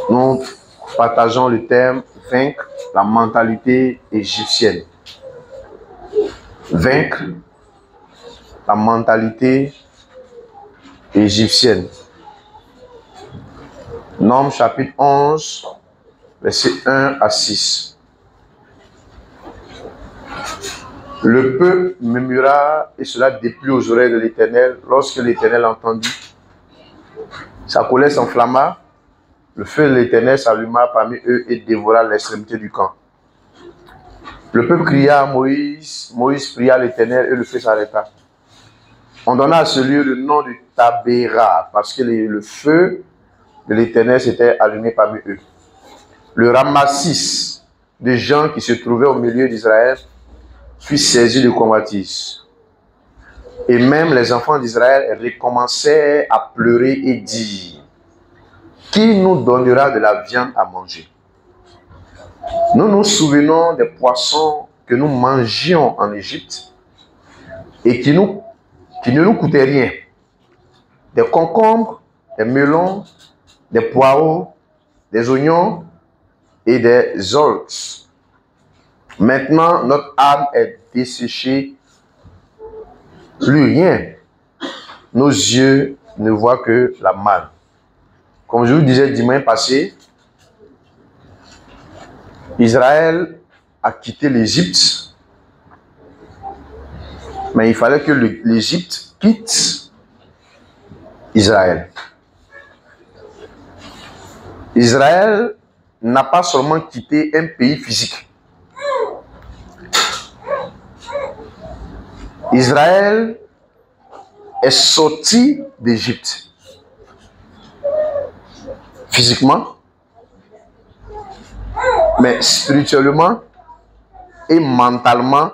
Nous partageons le thème vaincre la mentalité égyptienne. Vaincre la mentalité égyptienne. Nombres chapitre 11, versets 1 à 6. Le peuple murmura et cela déplut aux oreilles de l'Éternel. Lorsque l'Éternel entendit, sa colère s'enflamma. Le feu de l'Éternel s'alluma parmi eux et dévora l'extrémité du camp. Le peuple cria à Moïse. Moïse pria à l'Éternel et le feu s'arrêta. On donna à ce lieu le nom de Tabéra parce que le feu de l'Éternel s'était allumé parmi eux. Le ramassis de gens qui se trouvaient au milieu d'Israël fut saisi de convoitise. Et même les enfants d'Israël recommençaient à pleurer et dire: qui nous donnera de la viande à manger? Nous nous souvenons des poissons que nous mangions en Égypte et qui ne nous coûtaient rien. Des concombres, des melons, des poireaux, des oignons et des orques. Maintenant, notre âme est desséchée, plus rien. Nos yeux ne voient que la manne. Comme je vous disais dimanche passé, Israël a quitté l'Égypte, mais il fallait que l'Égypte quitte Israël. Israël n'a pas seulement quitté un pays physique. Israël est sorti d'Égypte. Physiquement, mais spirituellement et mentalement,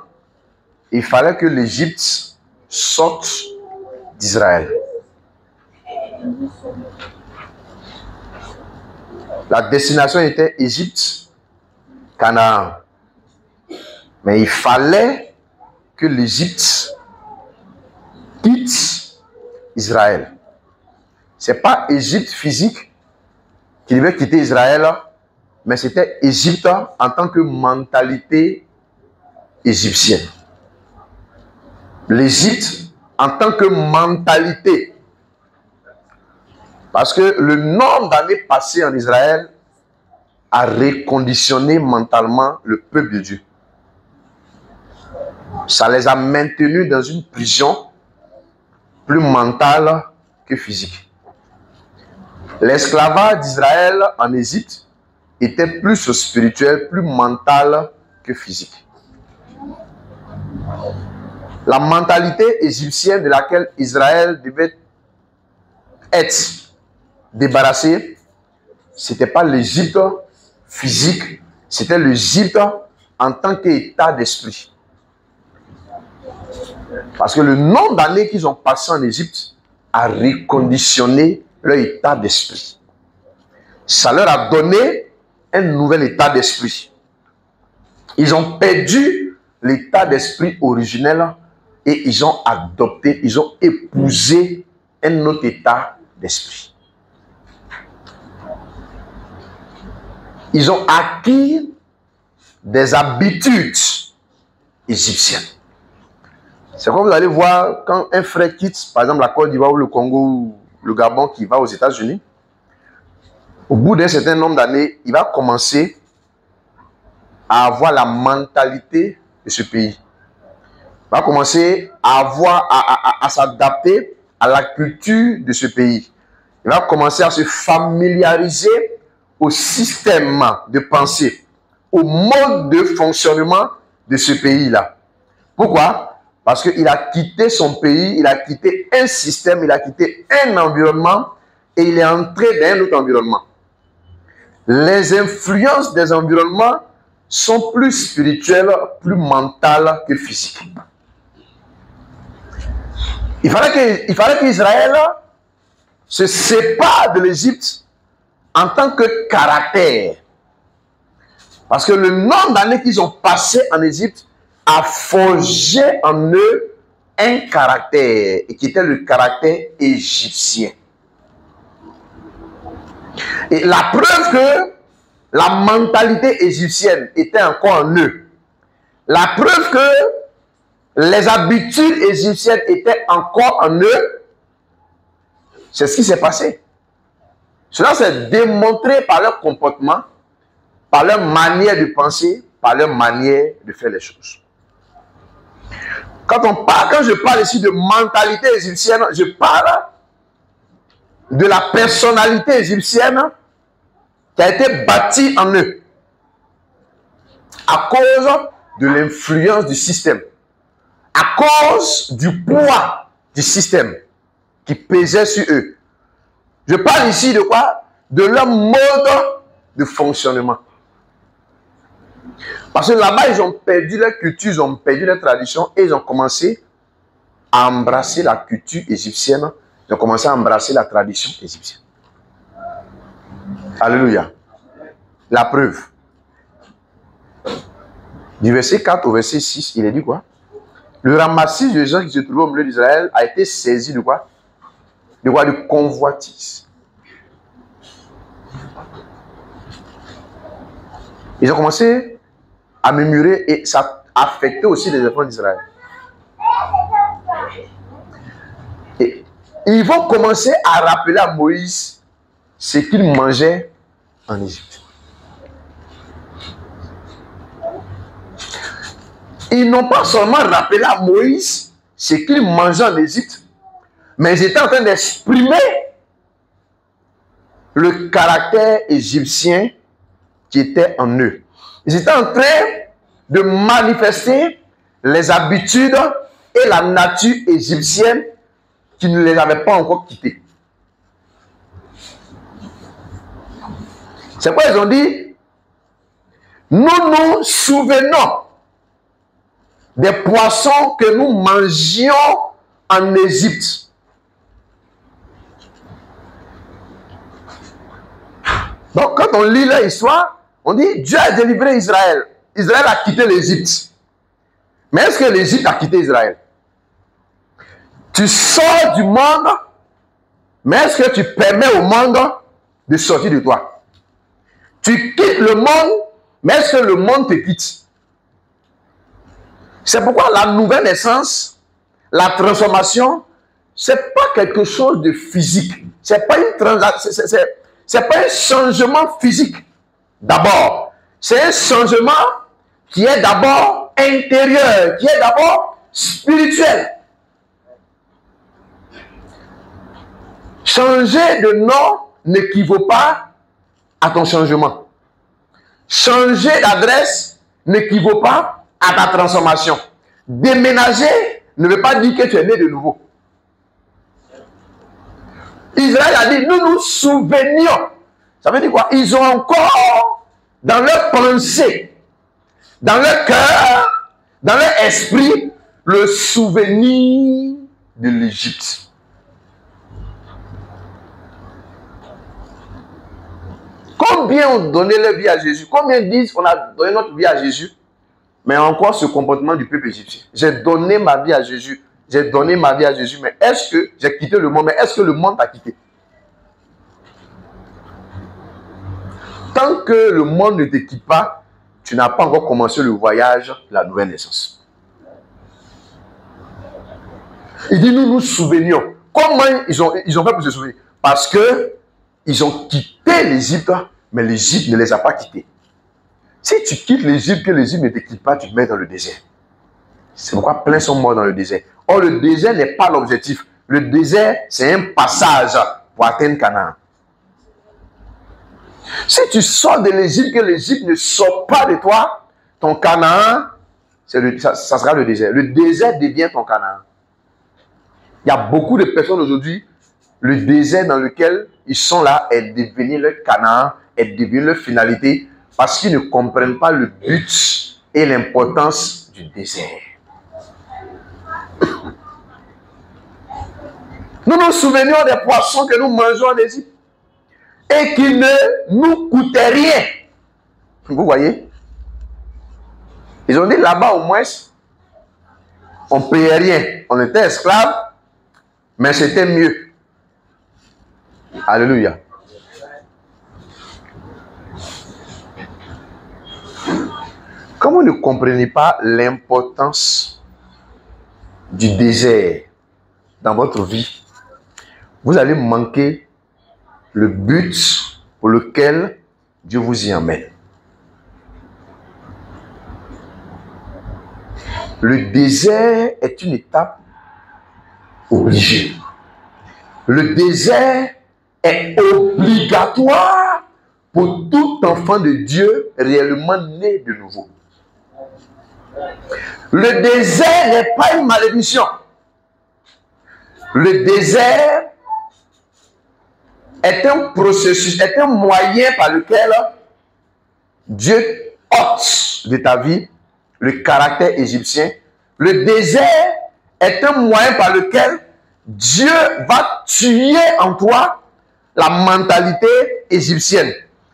il fallait que l'Égypte sorte d'Israël. La destination était Égypte, Canaan. Mais il fallait que l'Égypte quitte Israël. Ce n'est pas Égypte physique qui devait quitter Israël, mais c'était Égypte en tant que mentalité égyptienne. L'Égypte en tant que mentalité. Parce que le nombre d'années passées en Israël a reconditionné mentalement le peuple de Dieu. Ça les a maintenus dans une prison plus mentale que physique. L'esclavage d'Israël en Égypte était plus spirituel, plus mental que physique. La mentalité égyptienne de laquelle Israël devait être débarrassé, ce n'était pas l'Égypte physique, c'était l'Égypte en tant qu'état d'esprit. Parce que le nombre d'années qu'ils ont passé en Égypte a reconditionné leur état d'esprit. Ça leur a donné un nouvel état d'esprit. Ils ont perdu l'état d'esprit originel et ils ont adopté, ils ont épousé un autre état d'esprit. Ils ont acquis des habitudes égyptiennes. C'est comme vous allez voir quand un frère quitte, par exemple la Côte d'Ivoire ou le Congo ou le Gabon qui va aux États-Unis, au bout d'un certain nombre d'années, il va commencer à avoir la mentalité de ce pays. Il va commencer à s'adapter à la culture de ce pays. Il va commencer à se familiariser au système de pensée, au mode de fonctionnement de ce pays-là. Pourquoi? Parce qu'il a quitté son pays, il a quitté un système, il a quitté un environnement et il est entré dans un autre environnement. Les influences des environnements sont plus spirituelles, plus mentales que physiques. Il fallait qu'Israël se sépare de l'Égypte en tant que caractère. Parce que le nombre d'années qu'ils ont passé en Égypte a forgé en eux un caractère, et qui était le caractère égyptien. Et la preuve que la mentalité égyptienne était encore en eux, la preuve que les habitudes égyptiennes étaient encore en eux, c'est ce qui s'est passé. Cela s'est démontré par leur comportement, par leur manière de penser, par leur manière de faire les choses. Quand je parle ici de mentalité égyptienne, je parle de la personnalité égyptienne qui a été bâtie en eux à cause de l'influence du système, à cause du poids du système qui pesait sur eux. Je parle ici de quoi? De leur mode de fonctionnement. Parce que là-bas, ils ont perdu leur culture, ils ont perdu leur tradition et ils ont commencé à embrasser la culture égyptienne. Ils ont commencé à embrasser la tradition égyptienne. Alléluia. La preuve. Du verset 4 au verset 6, il est dit quoi? Le ramassis de gens qui se trouvaient au milieu d'Israël a été saisi de quoi? De quoi? De convoitise. Ils ont commencé à murmurer et ça a affecté aussi les enfants d'Israël. Et ils vont commencer à rappeler à Moïse ce qu'il mangeait en Égypte. Ils n'ont pas seulement rappelé à Moïse ce qu'il mangeait en Égypte, mais ils étaient en train d'exprimer le caractère égyptien qui était en eux. Ils étaient en train de manifester les habitudes et la nature égyptienne qui ne les avait pas encore quittés. C'est pourquoi ils ont dit, nous nous souvenons des poissons que nous mangions en Égypte. Donc, quand on lit leur histoire, on dit Dieu a délivré Israël. Israël a quitté l'Égypte. Mais est-ce que l'Égypte a quitté Israël? Tu sors du monde, mais est-ce que tu permets au monde de sortir de toi? Tu quittes le monde, mais est-ce que le monde te quitte? C'est pourquoi la nouvelle naissance, la transformation, c'est pas quelque chose de physique. C'est pas c'est pas un changement physique. D'abord, c'est un changement qui est d'abord intérieur, qui est d'abord spirituel. Changer de nom n'équivaut pas à ton changement. Changer d'adresse n'équivaut pas à ta transformation. Déménager ne veut pas dire que tu es né de nouveau. Israël a dit, nous nous souvenions. Ça veut dire quoi? Ils ont encore dans leur pensée, dans leur cœur, dans leur esprit, le souvenir de l'Égypte. Combien ont donné leur vie à Jésus? Combien disent qu'on a donné notre vie à Jésus? Mais encore ce comportement du peuple égyptien. J'ai donné ma vie à Jésus. J'ai donné ma vie à Jésus. Mais est-ce que j'ai quitté le monde? Mais est-ce que le monde t'a quitté? Tant que le monde ne te quitte pas, tu n'as pas encore commencé le voyage de la nouvelle naissance. Il dit, nous nous souvenions. Comment ils ont fait pour se souvenir? Parce que ils ont quitté l'Égypte, mais l'Égypte ne les a pas quittés. Si tu quittes l'Égypte, que l'Égypte ne te quitte pas, tu te mets dans le désert. C'est pourquoi plein sont morts dans le désert. Or, le désert n'est pas l'objectif. Le désert, c'est un passage pour atteindre Canaan. Si tu sors de l'Égypte, que l'Égypte ne sort pas de toi, ton Canaan, ça sera le désert. Le désert devient ton Canaan. Il y a beaucoup de personnes aujourd'hui, le désert dans lequel ils sont là est devenu leur Canaan, est devenu leur finalité, parce qu'ils ne comprennent pas le but et l'importance du désert. Nous nous souvenons des poissons que nous mangeons en Égypte et qui ne nous coûtaient rien. Vous voyez? Ils ont dit là-bas au moins, on ne payait rien. On était esclaves, mais c'était mieux. Alléluia. Quand vous ne comprenez pas l'importance du désert dans votre vie, vous allez manquer le but pour lequel Dieu vous y emmène. Le désert est une étape obligée. Le désert est obligatoire pour tout enfant de Dieu réellement né de nouveau. Le désert n'est pas une malédiction. Le désert est un processus, est un moyen par lequel Dieu ôte de ta vie le caractère égyptien. Le désert est un moyen par lequel Dieu va tuer en toi la mentalité égyptienne.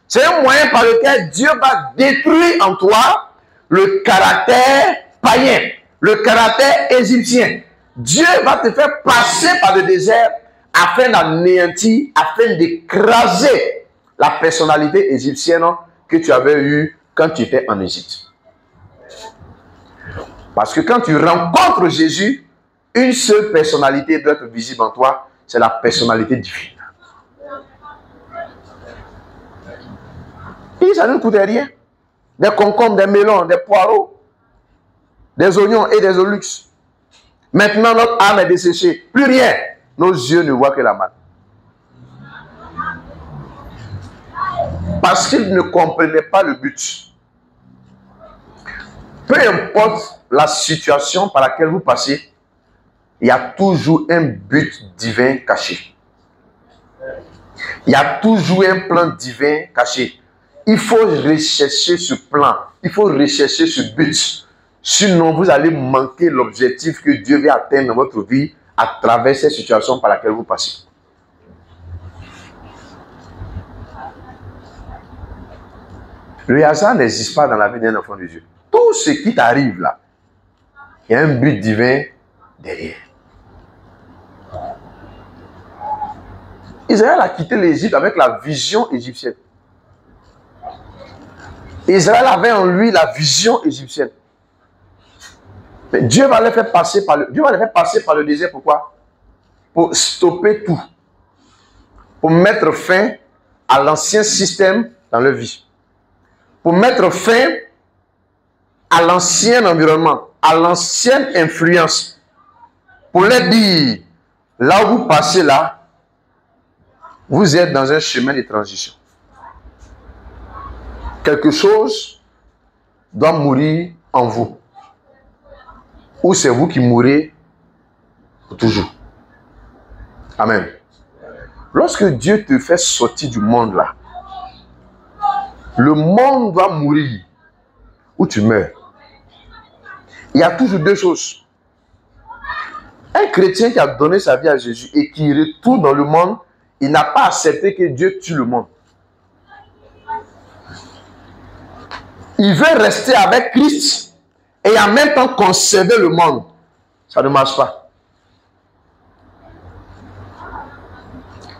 C'est un moyen par lequel Dieu va détruire en toi le caractère païen, le caractère égyptien. Dieu va te faire passer par le désert afin d'anéantir, afin d'écraser la personnalité égyptienne que tu avais eue quand tu étais en Égypte. Parce que quand tu rencontres Jésus, une seule personnalité doit être visible en toi, c'est la personnalité divine. Et ça ne coûte rien. Des concombres, des melons, des poireaux, des oignons et des olux. Maintenant, notre âme est desséchée. Plus rien. Nos yeux ne voient que la manne. Parce qu'ils ne comprenaient pas le but. Peu importe la situation par laquelle vous passez, il y a toujours un but divin caché. Il y a toujours un plan divin caché. Il faut rechercher ce plan. Il faut rechercher ce but. Sinon, vous allez manquer l'objectif que Dieu veut atteindre dans votre vie à travers ces situations par lesquelles vous passez. Le hasard n'existe pas dans la vie d'un enfant de Dieu. Tout ce qui t'arrive là, il y a un but divin derrière. Israël a quitté l'Égypte avec la vision égyptienne. Israël avait en lui la vision égyptienne. Mais Dieu va les faire passer par le désert. Pourquoi? Pour stopper tout. Pour mettre fin à l'ancien système dans leur vie. Pour mettre fin à l'ancien environnement, à l'ancienne influence. Pour leur dire, là où vous passez là, vous êtes dans un chemin de transition. Quelque chose doit mourir en vous. Ou c'est vous qui mourrez pour toujours. Amen. Lorsque Dieu te fait sortir du monde là, le monde doit mourir ou tu meurs. Il y a toujours deux choses. Un chrétien qui a donné sa vie à Jésus et qui retourne dans le monde, il n'a pas accepté que Dieu tue le monde. Il veut rester avec Christ et en même temps conserver le monde. Ça ne marche pas.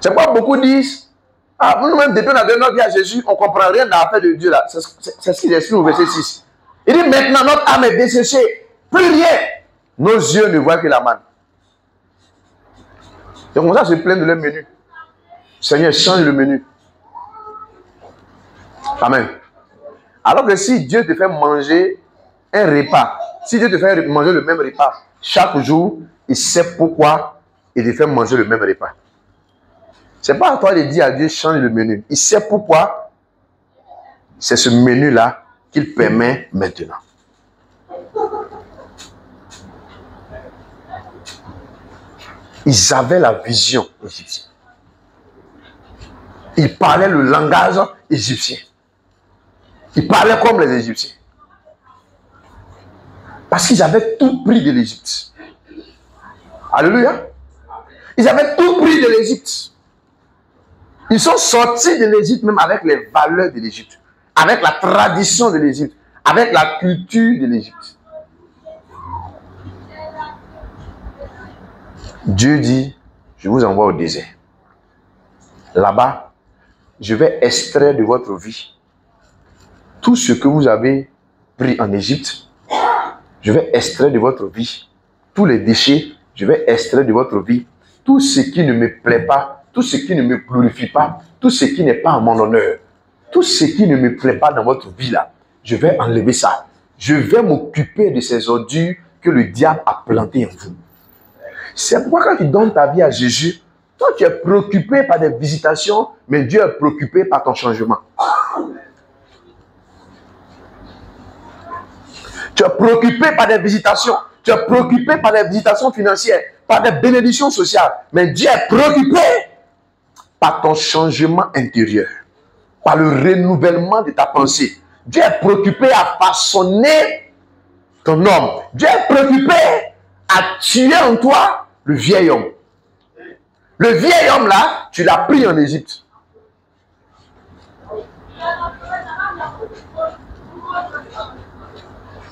C'est pourquoi beaucoup disent, ah, nous-mêmes, depuis qu'on a donné notre vie à Jésus, on ne comprend rien dans l'affaire de Dieu là. C'est ce qu'il explique au verset 6. Il dit, maintenant notre âme est desséchée. Plus rien. Nos yeux ne voient que la manne. C'est comme ça se plaint de leur menu. Seigneur, change le menu. Amen. Alors que si Dieu te fait manger un repas, si Dieu te fait manger le même repas, chaque jour, il sait pourquoi il te fait manger le même repas. Ce n'est pas à toi de dire à Dieu, change le menu. Il sait pourquoi c'est ce menu-là qu'il permet maintenant. Ils avaient la vision égyptienne. Ils parlaient le langage égyptien. Ils parlaient comme les Égyptiens. Parce qu'ils avaient tout pris de l'Égypte. Alléluia. Ils avaient tout pris de l'Égypte. Ils sont sortis de l'Égypte même avec les valeurs de l'Égypte. Avec la tradition de l'Égypte. Avec la culture de l'Égypte. Dieu dit, je vous envoie au désert. Là-bas, je vais extraire de votre vie tout ce que vous avez pris en Égypte, je vais extraire de votre vie tous les déchets, je vais extraire de votre vie tout ce qui ne me plaît pas, tout ce qui ne me glorifie pas, tout ce qui n'est pas en mon honneur, tout ce qui ne me plaît pas dans votre vie là, je vais enlever ça. Je vais m'occuper de ces ordures que le diable a plantées en vous. C'est pourquoi quand tu donnes ta vie à Jésus, toi tu es préoccupé par des visitations, mais Dieu est préoccupé par ton changement. Tu es préoccupé par des visitations, tu es préoccupé par des visitations financières, par des bénédictions sociales, mais Dieu est préoccupé par ton changement intérieur, par le renouvellement de ta pensée. Dieu est préoccupé à façonner ton homme. Dieu est préoccupé à tuer en toi le vieil homme. Le vieil homme là, tu l'as pris en Égypte.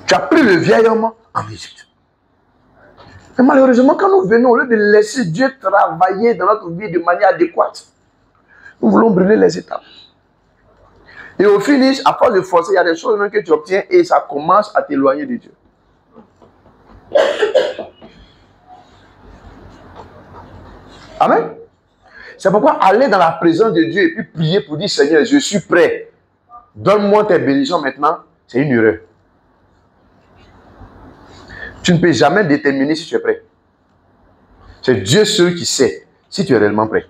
Tu as pris le vieil homme en Égypte. Mais malheureusement, quand nous venons, au lieu de laisser Dieu travailler dans notre vie de manière adéquate, nous voulons brûler les étapes. Et au finish, à force de forcer, il y a des choses même que tu obtiens et ça commence à t'éloigner de Dieu. Amen. C'est pourquoi aller dans la présence de Dieu et puis prier pour dire Seigneur, je suis prêt. Donne-moi tes bénédictions maintenant. C'est une erreur. Tu ne peux jamais déterminer si tu es prêt. C'est Dieu seul qui sait si tu es réellement prêt.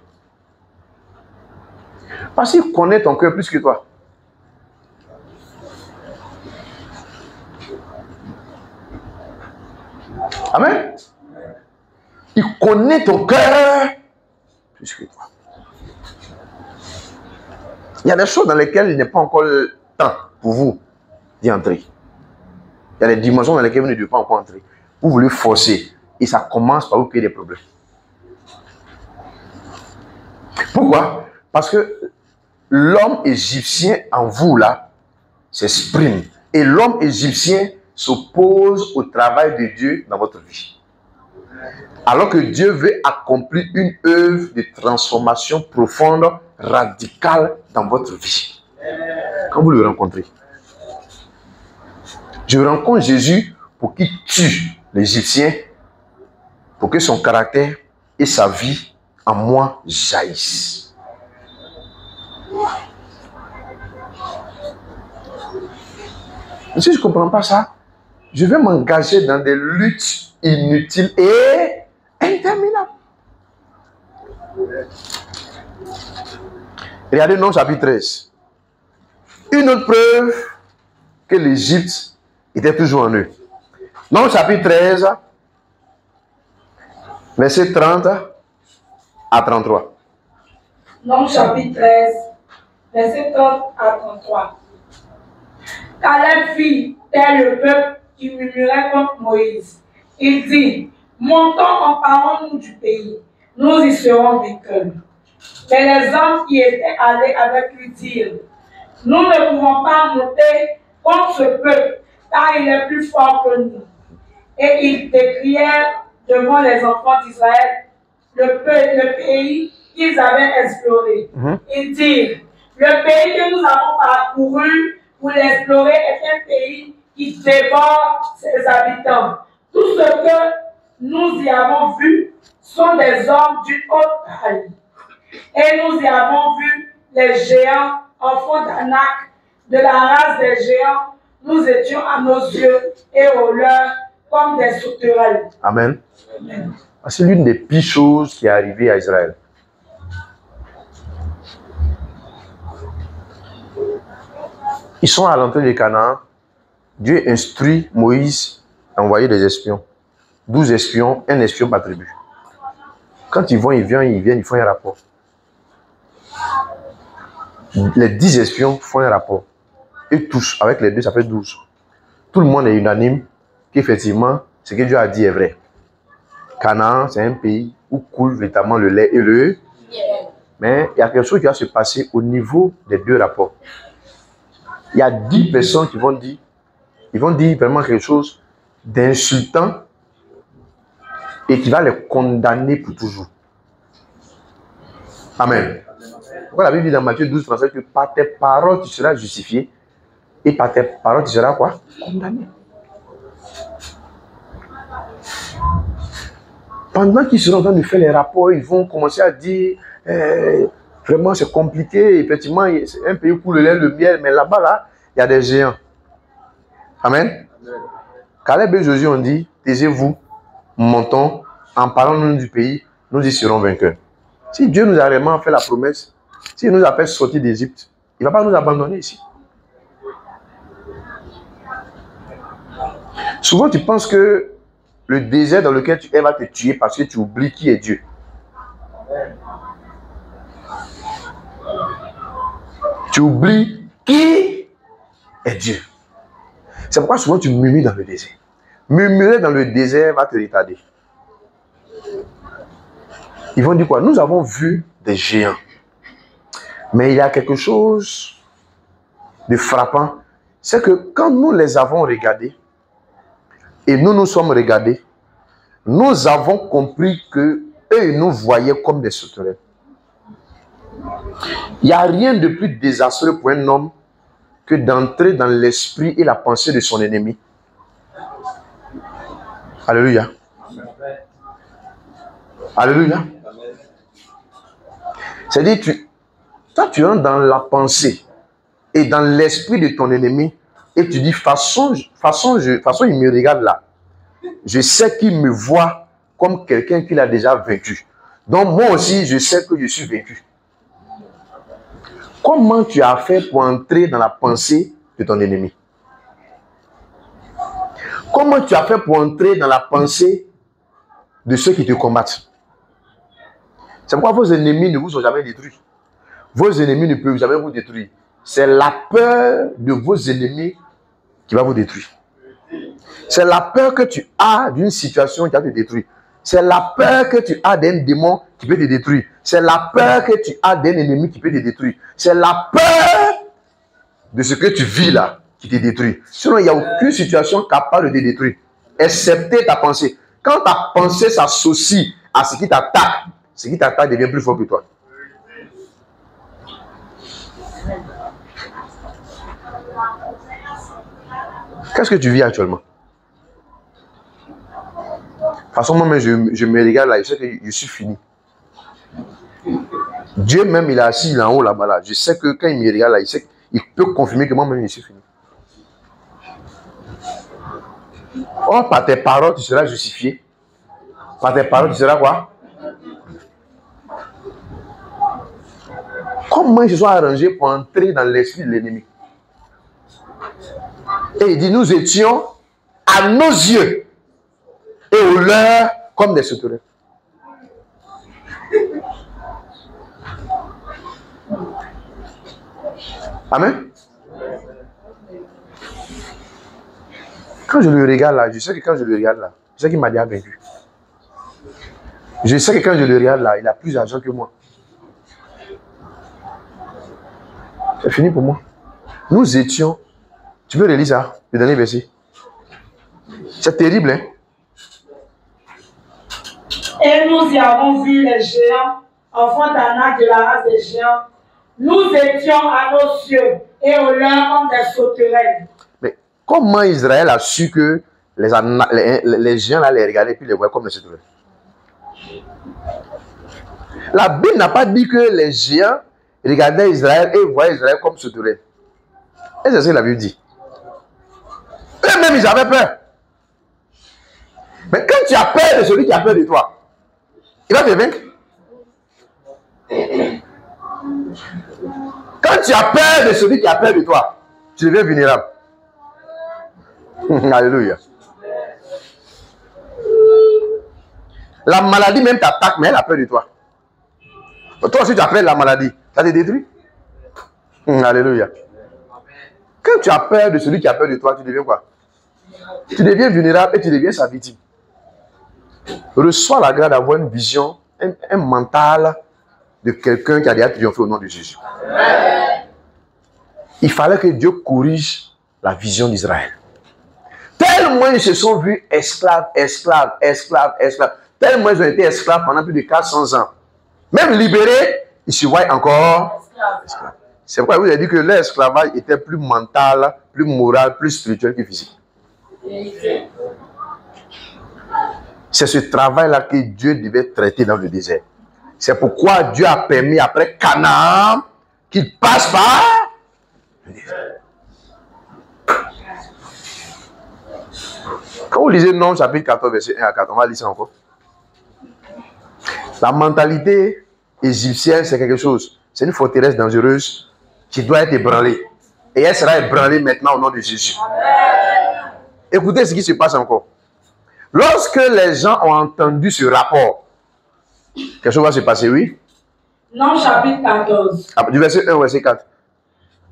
Parce qu'il connaît ton cœur plus que toi. Amen. Il connaît ton cœur plus que toi. Il y a des choses dans lesquelles il n'est pas encore le temps pour vous d'y entrer. Il y a des dimensions dans lesquelles vous ne devez pas encore entrer. Vous voulez forcer et ça commence par vous créer des problèmes. Pourquoi? Parce que l'homme égyptien en vous là s'exprime. Et l'homme égyptien s'oppose au travail de Dieu dans votre vie. Alors que Dieu veut accomplir une œuvre de transformation profonde, radicale dans votre vie. Quand vous le rencontrez. Je rencontre Jésus pour qu'il tue l'Égyptien, pour que son caractère et sa vie en moi jaillissent. Si je ne comprends pas ça, je vais m'engager dans des luttes inutiles et interminables. Regardez Nom chapitre 13. Une autre preuve que l'Égypte était toujours en eux. Nom chapitre 13, verset 30 à 33. Nom chapitre 13, verset 30 à 33. Caleb fit tel le peuple qui murmurait contre Moïse. Il dit, montons, emparons-nous du pays, nous y serons vainqueurs. Mais les hommes qui étaient allés avec lui dirent, nous ne pouvons pas monter contre ce peuple, car il est plus fort que nous. Et ils décrièrent devant les enfants d'Israël le pays qu'ils avaient exploré. Ils dirent, le pays que nous avons parcouru pour l'explorer est un pays qui dévore ses habitants. Tout ce que nous y avons vu sont des hommes d'une haute taille. Et nous y avons vu les géants, enfants d'Anak, de la race des géants. Nous étions à nos yeux et aux leurs comme des sauterelles. Amen. Amen. C'est l'une des pires choses qui est arrivée à Israël. Ils sont à l'entrée de Canaan. Dieu instruit Moïse à envoyer des espions. 12 espions, un espion par tribu. Quand ils vont, ils viennent, ils font un rapport. Les 10 espions font un rapport. Et tous, avec les deux, ça fait 12. Tout le monde est unanime qu'effectivement, ce que Dieu a dit est vrai. Canaan, c'est un pays où coule véritablement le lait et le... Mais il y a quelque chose qui va se passer au niveau des deux rapports. Il y a 10 personnes qui vont dire, ils vont dire vraiment quelque chose d'insultant et qui va les condamner pour toujours. Amen. Pourquoi la Bible dit dans Matthieu 12, 37 que par tes paroles tu seras justifié Et par tes paroles, tu seras quoi? Condamné. Pendant qu'ils seront en train de faire les rapports, ils vont commencer à dire vraiment c'est compliqué. Effectivement, c'est un pays où coule le lait, le miel, mais là-bas, là, il y a des géants. Amen. Caleb et Josué ont dit, taisez-vous, montons, en parlant nous du pays, nous y serons vainqueurs. Si Dieu nous a vraiment fait la promesse, s'il nous a fait sortir d'Égypte, il ne va pas nous abandonner ici. Souvent, tu penses que le désert dans lequel tu es va te tuer parce que tu oublies qui est Dieu. Tu oublies qui est Dieu. C'est pourquoi souvent tu murmures dans le désert. Murmurer dans le désert va te retarder. Ils vont dire quoi? Nous avons vu des géants. Mais il y a quelque chose de frappant. C'est que quand nous les avons regardés, et nous nous sommes regardés, nous avons compris que eux nous voyaient comme des sauterelles. Il n'y a rien de plus désastreux pour un homme que d'entrer dans l'esprit et la pensée de son ennemi. Alléluia. Alléluia. C'est-à-dire, toi tu entres dans la pensée et dans l'esprit de ton ennemi et tu dis, façon il me regarde là. Je sais qu'il me voit comme quelqu'un qu'il a déjà vaincu. Donc moi aussi, je sais que je suis vaincu. Comment tu as fait pour entrer dans la pensée de ton ennemi? Comment tu as fait pour entrer dans la pensée de ceux qui te combattent? C'est pourquoi vos ennemis ne vous ont jamais détruits. Vos ennemis ne peuvent jamais vous détruire. C'est la peur de vos ennemis qui va vous détruire. C'est la peur que tu as d'une situation qui va te détruire. C'est la peur que tu as d'un démon qui peut te détruire. C'est la peur que tu as d'un ennemi qui peut te détruire. C'est la peur de ce que tu vis là qui te détruit. Sinon, il n'y a aucune situation capable de te détruire, excepté ta pensée. Quand ta pensée s'associe à ce qui t'attaque devient plus fort que toi. Qu'est-ce que tu vis actuellement? De toute façon, moi-même, je me regarde là, je sais que je suis fini. Dieu même, il est assis, il est en haut là-bas. Là. Je sais que quand il me regarde là, il sait qu'il peut confirmer que moi-même, je suis fini. Or, par tes paroles, tu seras justifié. Par tes paroles, tu seras quoi? Comment ils se sont arrangés pour entrer dans l'esprit de l'ennemi? Et il dit, nous étions à nos yeux et aux leurs comme des sauterelles. Amen. Quand je le regarde là, je sais que quand je le regarde là, je sais qu'il m'a déjà vaincu. Je sais que quand je le regarde là, il a plus d'argent que moi. C'est fini pour moi. Nous étions, tu peux relire ça, le dernier verset. C'est terrible, hein? Et nous y avons vu les géants, enfants d'Anak de la race des géants. Nous étions à nos cieux et aux leurs comme des sauterelles. Mais comment Israël a su que les géants là les regardaient puis les voyaient comme des sauterelles? La Bible n'a pas dit que les géants regardaient Israël et voyaient Israël comme sauterelles. Et c'est ce que la Bible dit. Eux-mêmes, ils avaient peur. Mais quand tu as peur de celui qui a peur de toi, il va te vaincre. Quand tu as peur de celui qui a peur de toi, tu deviens vulnérable. Alléluia. La maladie même t'attaque, mais elle a peur de toi. Toi aussi, tu as peur de la maladie. Ça te détruit. Alléluia. Quand tu as peur de celui qui a peur de toi, tu deviens quoi? Tu deviens vulnérable et tu deviens sa victime. Reçois la grâce d'avoir une vision, un mental de quelqu'un qui a déjà triomphé au nom de Jésus. Il fallait que Dieu corrige la vision d'Israël. Tellement ils se sont vus esclaves. Tellement ils ont été esclaves pendant plus de 400 ans. Même libérés, ils se voient encore esclaves. C'est pourquoi je vous ai dit que l'esclavage était plus mental, plus moral, plus spirituel que physique. C'est ce travail-là que Dieu devait traiter dans le désert. C'est pourquoi Dieu a permis après Canaan qu'il passe par le désert. Quand vous lisez Nom chapitre 14, verset 1 à 4, on va lire ça encore. La mentalité égyptienne, c'est quelque chose. C'est une forteresse dangereuse qui doit être ébranlée. Et elle sera ébranlée maintenant au nom de Jésus. Écoutez ce qui se passe encore. Lorsque les gens ont entendu ce rapport, quelque chose va se passer, oui? Nom chapitre 14. Du verset 1 au verset 4.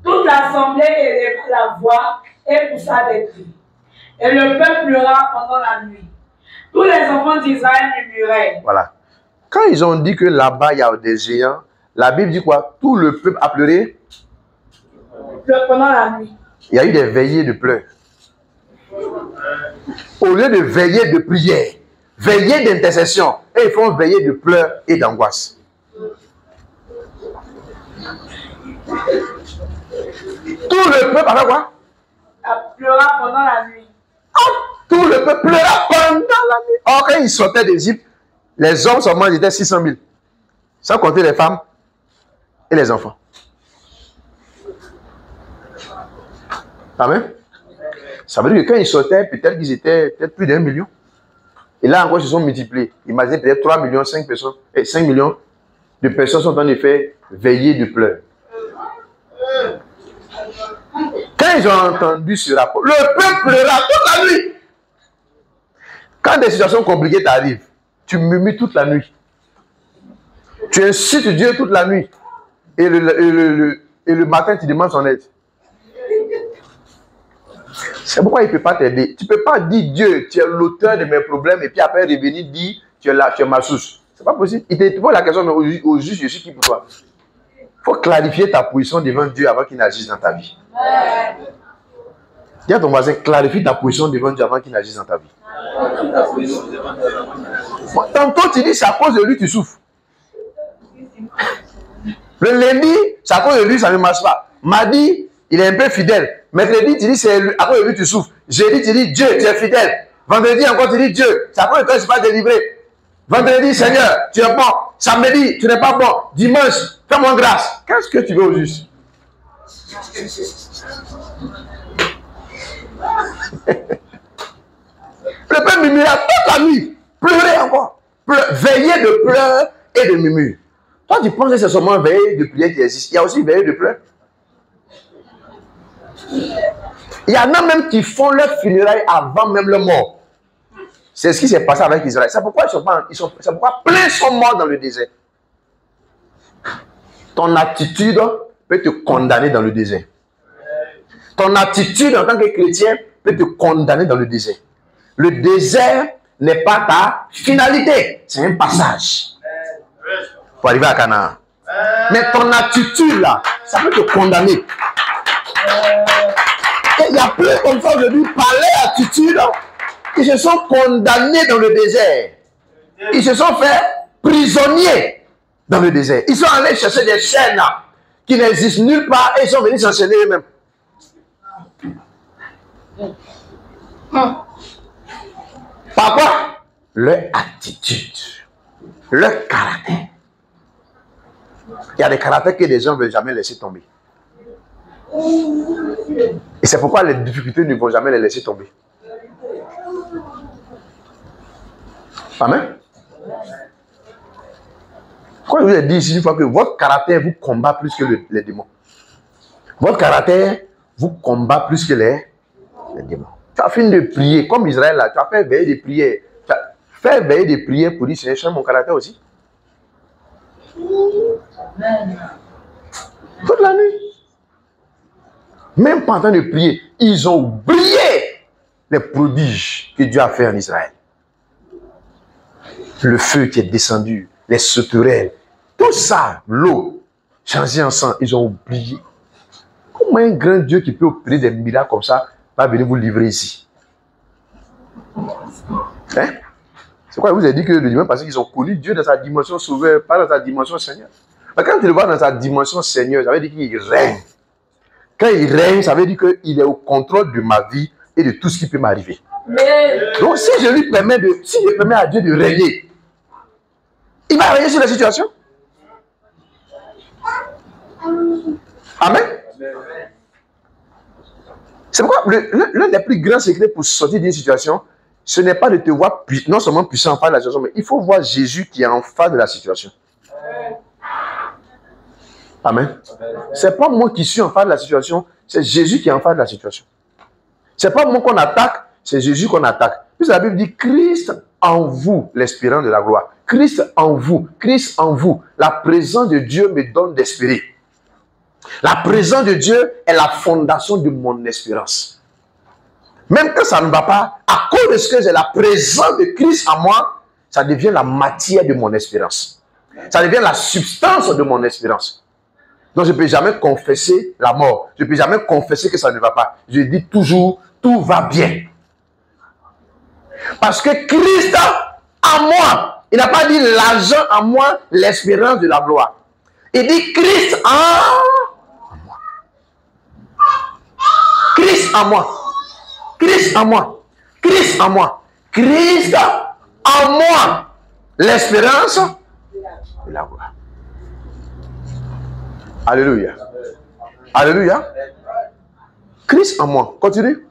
Toute l'assemblée éleva la voix et poussa des cris. Et le peuple pleura pendant la nuit. Tous les enfants d'Israël murmuraient. Voilà. Quand ils ont dit que là-bas, il y a des géants, la Bible dit quoi? Tout le peuple a pleuré. Pendant la nuit. Il y a eu des veillées de pleurs. Au lieu de veiller de prière, veiller d'intercession, et ils font veiller de pleurs et d'angoisse. Tout le peuple a fait quoi? Pleura pendant la nuit. Tout le peuple pleura pendant la nuit. Or, quand ils sortaient d'Égypte, les hommes seulement étaient 600 000. Sans compter les femmes et les enfants. Amen. Ça veut dire que quand ils sortaient, peut-être qu'ils étaient plus d'1 million. Et là encore, ils se sont multipliés. Imaginez peut-être 3 millions, 5 personnes, et 5 millions de personnes sont en effet veillées de pleurs. Quand ils ont entendu ce rapport, le peuple pleura toute la nuit. Quand des situations compliquées t'arrivent, tu murmures toute la nuit. Tu incites Dieu toute la nuit. Et le matin, tu demandes son aide. C'est pourquoi il ne peut pas t'aider. Tu ne peux pas dire Dieu, tu es l'auteur de mes problèmes et puis après revenir dire tu es ma source. Ce n'est pas possible. Il te pose la question, mais au juste, je suis qui pour toi? Il faut clarifier ta position devant Dieu avant qu'il n'agisse dans ta vie. Dis à ton voisin, clarifie ta position devant Dieu avant qu'il n'agisse dans ta vie. Bon, tantôt tu dis c'est à cause de lui tu souffres. Le lundi, c'est à cause de lui ça ne marche pas. Mardi, il est un peu fidèle. Mercredi, tu dis c'est à cause de lui tu souffres. Jeudi, tu dis Dieu, tu es fidèle. Vendredi encore, tu dis Dieu, c'est à cause de toi que je ne suis pas délivré. Vendredi, Seigneur, tu es bon. Samedi, tu n'es pas bon. Dimanche, fais-moi grâce. Qu'est-ce que tu veux au juste? Le peuple murmura toute la nuit. Pleurer encore. Veiller de pleurs et de murmures. Toi, tu penses que c'est seulement veiller de prière qui existe. Il y a aussi veiller de pleurs. Il y en a même qui font leur funérailles avant même leur mort. C'est ce qui s'est passé avec Israël. C'est pourquoi c'est pourquoi plein sont morts dans le désert. Ton attitude peut te condamner dans le désert. Ton attitude en tant que chrétien peut te condamner dans le désert. Le désert n'est pas ta finalité, c'est un passage pour arriver à Canaan. Mais ton attitude là, ça peut te condamner. Et il y a plein comme ça aujourd'hui, par leur attitude, ils se sont condamnés dans le désert. Ils se sont fait prisonniers dans le désert. Ils sont allés chercher des chaînes qui n'existent nulle part et ils sont venus s'enchaîner eux-mêmes. Par quoi? Leur attitude, leur caractère. Il y a des caractères que les gens ne veulent jamais laisser tomber. Et c'est pourquoi les difficultés ne vont jamais les laisser tomber. Amen. Pourquoi je vous ai dit ici une fois que votre caractère vous combat plus que les démons. Votre caractère vous combat plus que les démons. Tu as fini de prier, comme Israël là, tu as fait veiller de prière. Tu as fait veiller de prière pour dire, Seigneur, change mon caractère aussi. Toute la nuit. Même pendant de prier, ils ont oublié les prodiges que Dieu a fait en Israël. Le feu qui est descendu, les sauterelles, tout ça, l'eau, changé en sang, ils ont oublié. Comment un grand Dieu qui peut opérer des miracles comme ça va venir vous livrer ici? Hein? C'est quoi je vous ai dit que le dimanche passé qu'ils ont connu Dieu dans sa dimension sauveur, pas dans sa dimension Seigneur. Mais quand tu le vois dans sa dimension Seigneur, ça veut dire qu'il règne. Quand il règne, ça veut dire qu'il est au contrôle de ma vie et de tout ce qui peut m'arriver. Donc si je permets à Dieu de régner, il va régner sur la situation. Amen. C'est pourquoi l'un des plus grands secrets pour sortir d'une situation, ce n'est pas de te voir non seulement puissant en face de la situation, mais il faut voir Jésus qui est en face de la situation. Amen. C'est pas moi qui suis en face de la situation, c'est Jésus qui est en face de la situation. C'est pas moi qu'on attaque, c'est Jésus qu'on attaque. Puis la Bible dit Christ en vous, l'espérant de la gloire. Christ en vous, Christ en vous. La présence de Dieu me donne d'espérer. La présence de Dieu est la fondation de mon espérance. Même quand ça ne va pas, à cause de ce que j'ai la présence de Christ en moi, ça devient la matière de mon espérance. Ça devient la substance de mon espérance. Donc je ne peux jamais confesser la mort. Je ne peux jamais confesser que ça ne va pas. Je dis toujours, tout va bien. Parce que Christ en moi, il n'a pas dit l'argent en moi, l'espérance de la gloire. Il dit Christ en moi. Christ en moi. Christ en moi. Christ en moi. Christ en moi. L'espérance de la gloire. Alléluia. Alléluia. Christ en moi. Continue.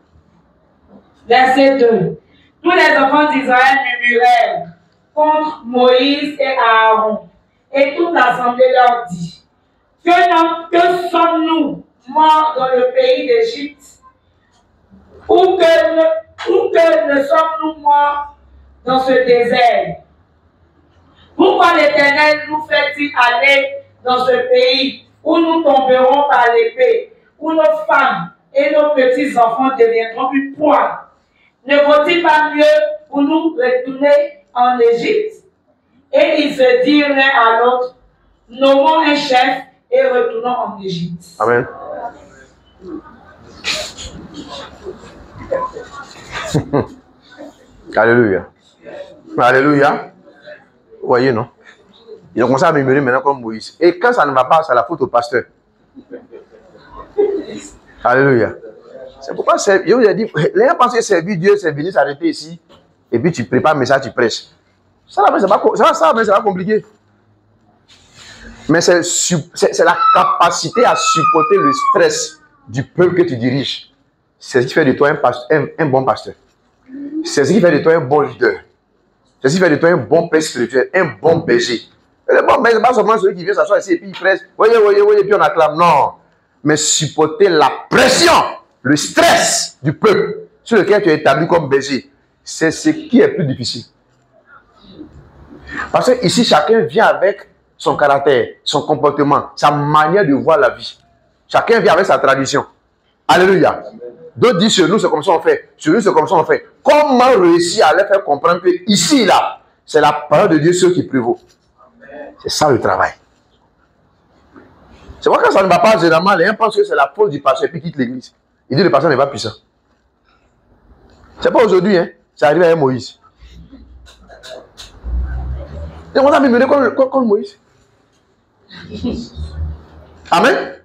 Verset 2. Tous les enfants d'Israël murmurèrent contre Moïse et Aaron. Et toute l'assemblée leur dit, que sommes-nous morts dans le pays d'Égypte? Ou que ne sommes-nous morts dans ce désert? Pourquoi l'Éternel nous fait-il aller dans ce pays où nous tomberons par l'épée, où nos femmes et nos petits-enfants deviendront une proie? Ne vaut-il pas mieux pour nous retourner en Égypte? Et ils se dirent l'un à l'autre, nommons un chef et retournons en Égypte. Amen. Alléluia. Alléluia. Vous voyez, non? Ils ont commencé à murmurer maintenant comme Moïse. Et quand ça ne va pas, c'est la faute au pasteur. Alléluia. C'est pourquoi je vous ai dit, les gens pensent que servir Dieu, c'est venir s'arrêter ici, et puis tu prépares un message, tu prêches. Ça, c'est pas compliqué. Mais c'est la capacité à supporter le stress du peuple que tu diriges. C'est ce qui fait de toi un bon pasteur. C'est ce qui fait de toi un bon leader. C'est ce qui fait de toi un bon père spirituel, un bon berger. Le bon berger, ce n'est pas seulement celui qui vient s'asseoir ici et puis il presse, voyez, et puis on acclame. Non. Mais supporter la pression, le stress du peuple sur lequel tu es établi comme berger, c'est ce qui est plus difficile. Parce que ici, chacun vient avec son caractère, son comportement, sa manière de voir la vie. Chacun vient avec sa tradition. Alléluia. D'autres disent, chez nous, c'est comme ça on fait. Chez nous, c'est comme ça on fait. Comment réussir à leur faire comprendre que ici, là, c'est la parole de Dieu ce qui prévaut. C'est ça le travail. C'est vrai que ça ne va pas généralement, les gens pensent que c'est la faute du pasteur et puis quitte l'église. Il dit le pasteur n'est pas puissant. C'est pas aujourd'hui, hein. C'est arrivé à Moïse. Et on a murmuré comme Moïse. Amen.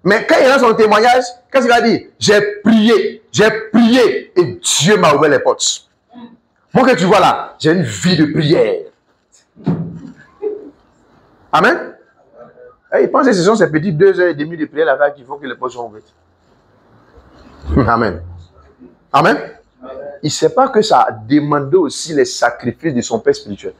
Mais quand il a son témoignage, qu'est-ce qu'il va dire? J'ai prié, et Dieu m'a ouvert les portes. Moi que tu vois là, j'ai une vie de prière. Amen. Et il pense que ce sont ces petites 2h30 de prière là-bas qui font que les portes sont ouvertes. Amen. Amen. Il ne sait pas que ça a demandé aussi les sacrifices de son père spirituel.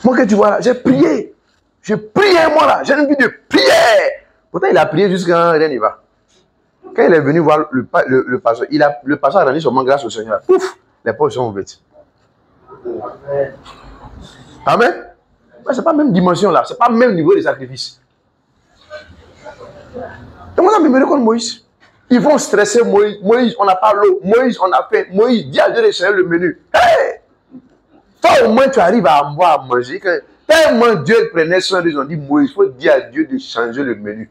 Moi que tu vois là, j'ai prié. Je prie moi là, j'ai une vie de prière. Pourtant il a prié jusqu'à rien n'y va. Quand il est venu voir le pasteur, le pasteur a rendu seulement grâce au Seigneur. Pouf, les portes sont ouvertes. Amen. Mais ce n'est pas la même dimension là, ce n'est pas le même niveau de sacrifice. Et moi, je me comme Moïse. Ils vont stresser Moïse. Moïse, on n'a pas l'eau. Moïse, on a faim. Moïse, dis à Dieu de changer le menu. Hey! Toi, au moins, tu arrives à boire, à manger. Tellement Dieu prenait soin de lui, ils ont dit, Moïse, il faut dire à Dieu de changer le menu.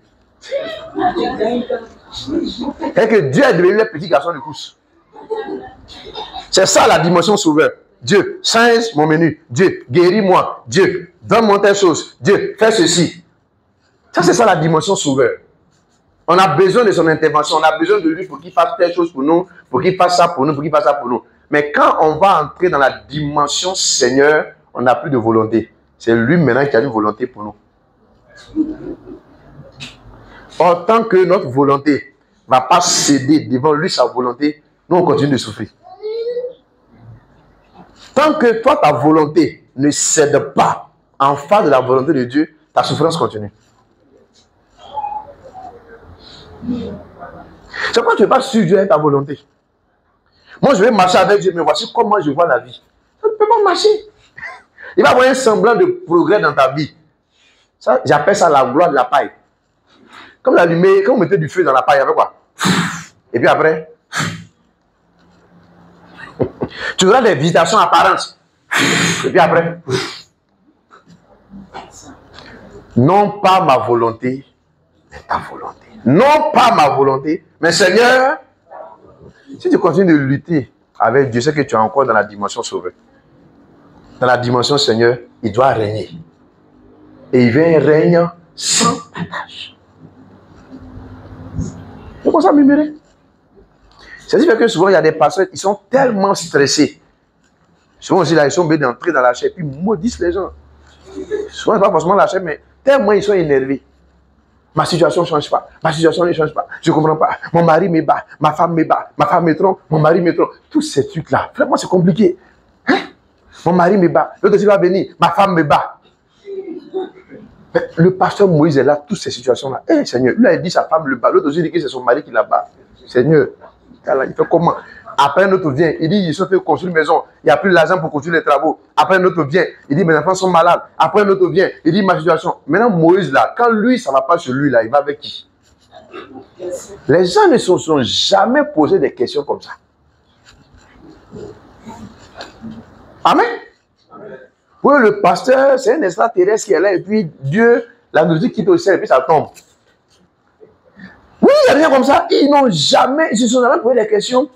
Et que Dieu est devenu le petit garçon de course. C'est ça la dimension sauveur. Dieu, change mon menu. Dieu, guéris-moi. Dieu, donne-moi telle chose. Dieu, fais ceci. Ça, c'est ça la dimension sauveur. On a besoin de son intervention. On a besoin de lui pour qu'il fasse telle chose pour nous, pour qu'il fasse ça pour nous, pour qu'il fasse ça pour nous. Mais quand on va entrer dans la dimension Seigneur, on n'a plus de volonté. C'est lui maintenant qui a une volonté pour nous. Or, tant que notre volonté ne va pas céder devant lui sa volonté, nous on continue de souffrir. Tant que toi, ta volonté ne cède pas en face de la volonté de Dieu, ta souffrance continue. C'est pourquoi tu ne peux pas suivre Dieu avec ta volonté. Moi, je vais marcher avec Dieu, mais voici comment je vois la vie. Tu ne peux pas marcher. Il va y avoir un semblant de progrès dans ta vie. Ça, j'appelle ça la gloire de la paille. Comme la lumière, quand vous mettez du feu dans la paille, avec quoi? Et puis après, tu auras des visitations apparentes. Et puis après, non pas ma volonté, mais ta volonté. Non pas ma volonté, mais Seigneur, si tu continues de lutter avec Dieu, c'est que tu es encore dans la dimension sauveur. Dans la dimension Seigneur, il doit régner. Et il vient régner sans partage. C'est comme ça, murmurer. C'est-à-dire que souvent, il y a des pasteurs, ils sont tellement stressés. Souvent aussi, là, ils sont obligés d'entrer dans la chair, puis ils maudissent les gens. Souvent, ce n'est pas forcément la chair, mais tellement ils sont énervés. Ma situation ne change pas. Ma situation ne change pas. Je ne comprends pas. Mon mari me bat. Ma femme me bat. Ma femme me trompe. Mon mari me trompe. Tous ces trucs-là, vraiment, c'est compliqué. Hein? Mon mari me bat. L'autre va venir. Ma femme me bat. Mais le pasteur Moïse est là, toutes ces situations-là. Eh, Seigneur, lui a dit sa femme le bat. L'autre aussi dit que c'est son mari qui la bat. Seigneur, il fait comment? Après, un autre vient. Il dit, il se fait construire une maison. Il n'y a plus l'argent pour construire les travaux. Après, un autre vient. Il dit, mes enfants sont malades. Après, un autre vient. Il dit, ma situation. Maintenant, Moïse, là, quand lui, ça ne va pas sur lui, là, il va avec qui? Les gens ne se sont jamais posé des questions comme ça. Amen. Pour le pasteur, c'est un extraterrestre qui est là, et puis Dieu, la musique quitte au ciel, et puis ça tombe. Oui, il y a rien comme ça. Ils n'ont jamais, ils se sont jamais posé des questions.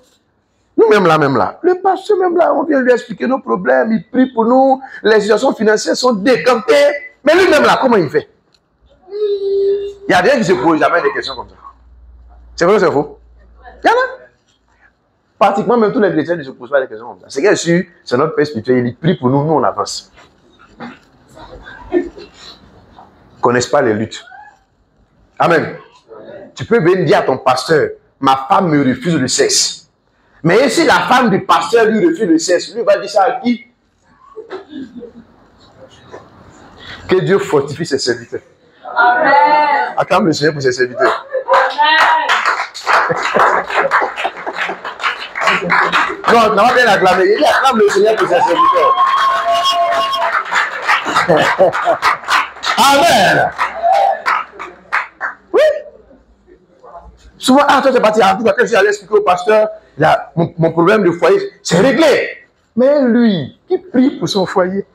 Nous-mêmes là. Le pasteur même là, on vient lui expliquer nos problèmes, il prie pour nous, les situations financières sont décantées. Mais lui-même là, comment il fait? Il y a des gens qui ne se posent jamais des questions comme ça. C'est vrai ou c'est faux? Il y en a. Pratiquement même tous les chrétiens ne se posent pas des questions comme ça. C'est bien sûr, c'est notre Père spirituel, il prie pour nous, nous on avance. Ils ne connaissent pas les luttes. Amen. Tu peux venir dire à ton pasteur, ma femme me refuse le sexe. Mais si la femme du pasteur lui refuse le sexe, lui va dire ça à qui? Que Dieu fortifie ses serviteurs. Amen. Acclame le Seigneur pour ses serviteurs. Non, on va bien l'acclamer. Il acclame le Seigneur pour ses serviteurs. Amen. Oui. Souvent, toi, tu es parti. En tout cas, quand j'allais expliquer au pasteur, là, mon problème de foyer, c'est réglé. Mais lui, qui prie pour son foyer.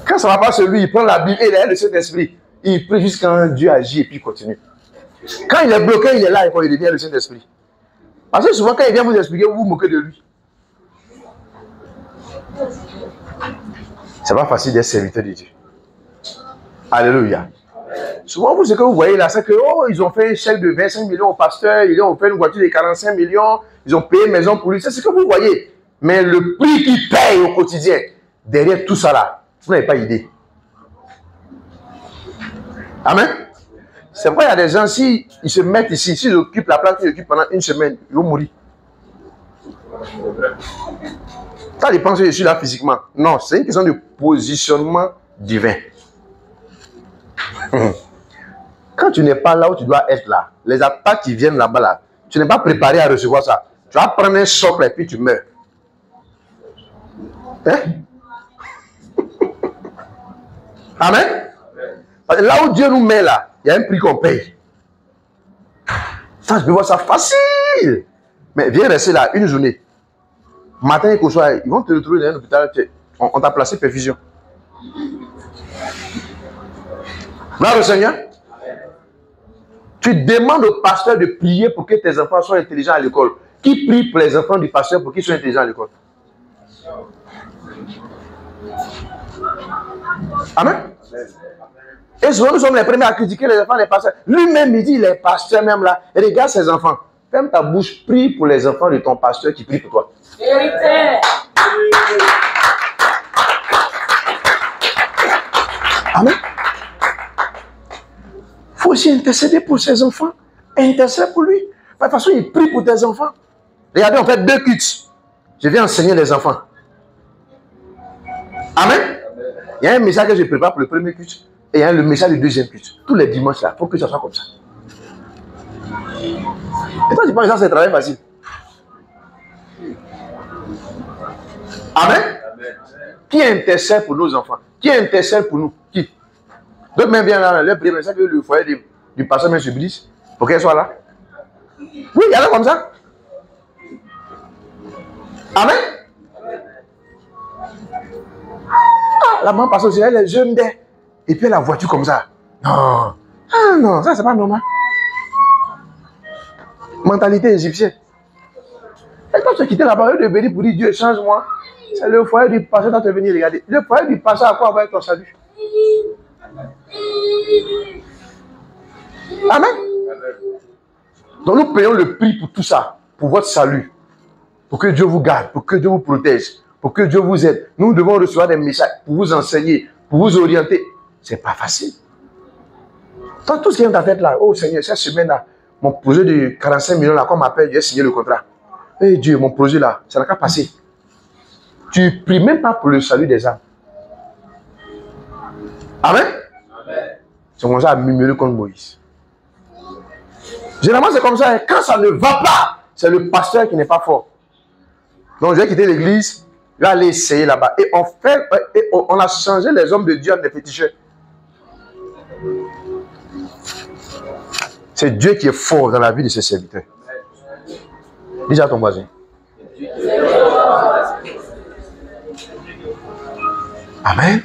Quand ça ne va pas sur lui, il prend la Bible et il a le Saint-Esprit. Il prie jusqu'à quand Dieu agit et puis il continue. Quand il est bloqué, il est là et quand il devient le Saint-Esprit. Parce que souvent, quand il vient vous expliquer, vous vous moquez de lui. C'est pas facile d'être serviteur de Dieu. Alléluia. Souvent, ce que vous voyez là, c'est que ils ont fait un chèque de 25 millions au pasteur, ils ont fait une voiture de 45 millions, ils ont payé une maison pour lui. C'est ce que vous voyez. Mais le prix qu'il paye au quotidien, derrière tout ça là, vous n'avez pas idée. Amen. C'est pourquoi il y a des gens, s'ils se mettent ici, s'ils occupent la place qu'ils occupent pendant une semaine, ils vont mourir. Ça dépend si je suis là physiquement. Non, c'est une question de positionnement divin. Quand tu n'es pas là où tu dois être là, les attaques qui viennent là-bas, là, tu n'es pas préparé à recevoir ça. Tu vas prendre un choc et puis tu meurs. Hein? Amen. Là où Dieu nous met là, il y a un prix qu'on paye. Ça, je peux voir ça facile. Mais viens rester là une journée. Matin et soir, ils vont te retrouver dans un hôpital. On t'a placé perfusion. Gloire au Seigneur. Tu demandes au pasteur de prier pour que tes enfants soient intelligents à l'école. Qui prie pour les enfants du pasteur pour qu'ils soient intelligents à l'école? Amen. Et souvent, nous sommes les premiers à critiquer les enfants, les pasteurs. Lui-même, il dit, les pasteurs même là, regarde ses enfants. Ferme ta bouche, prie pour les enfants de ton pasteur qui prie pour toi. Vérité. Amen. Il faut aussi intercéder pour ses enfants. Intercède pour lui. De toute façon, il prie pour tes enfants. Regardez, on fait 2 cultes. Je viens enseigner les enfants. Amen. Il y a un message que je prépare pour le premier culte. Et il y a le message du deuxième culte. Tous les dimanches là, il faut que ça soit comme ça. Et toi, tu penses que ça, c'est un travail facile. Amen. Qui intercède pour nos enfants? Qui intercède pour nous? Qui? D'autres même bien là, leur prière, c'est que le foyer du pasteur même se brise pour qu'elle soit là. Oui, il y en a comme ça. Amen. Ah, la maman passe aussi, elle est jeune d'elle. Et puis elle a la voiture comme ça. Non. Ah non, ça c'est pas normal. Mentalité égyptienne. Et quand tu as quitté la barrière de béni pour dire Dieu, change-moi. C'est le foyer du pasteur qui doit te venir regarder. Le foyer du pasteur à quoi va être ton salut? Amen. Donc nous payons le prix pour tout ça, pour votre salut, pour que Dieu vous garde, pour que Dieu vous protège, pour que Dieu vous aide. Nous devons recevoir des messages pour vous enseigner, pour vous orienter. C'est pas facile. Toi, tout ce qui est dans ta tête là, oh Seigneur, cette semaine-là, mon projet de 45 millions là, qu'on m'appelle, j'ai signé le contrat. Eh Dieu, mon projet là, ça n'a qu'à passer. Tu ne pries même pas pour le salut des âmes. Amen. C'est comme ça à murmurer contre Moïse. Généralement, c'est comme ça. Quand ça ne va pas, c'est le pasteur qui n'est pas fort. Donc, je vais quitter l'église, je vais aller essayer là-bas. Et on a changé les hommes de Dieu en des féticheurs. C'est Dieu qui est fort dans la vie de ses serviteurs. Dis à ton voisin. Amen.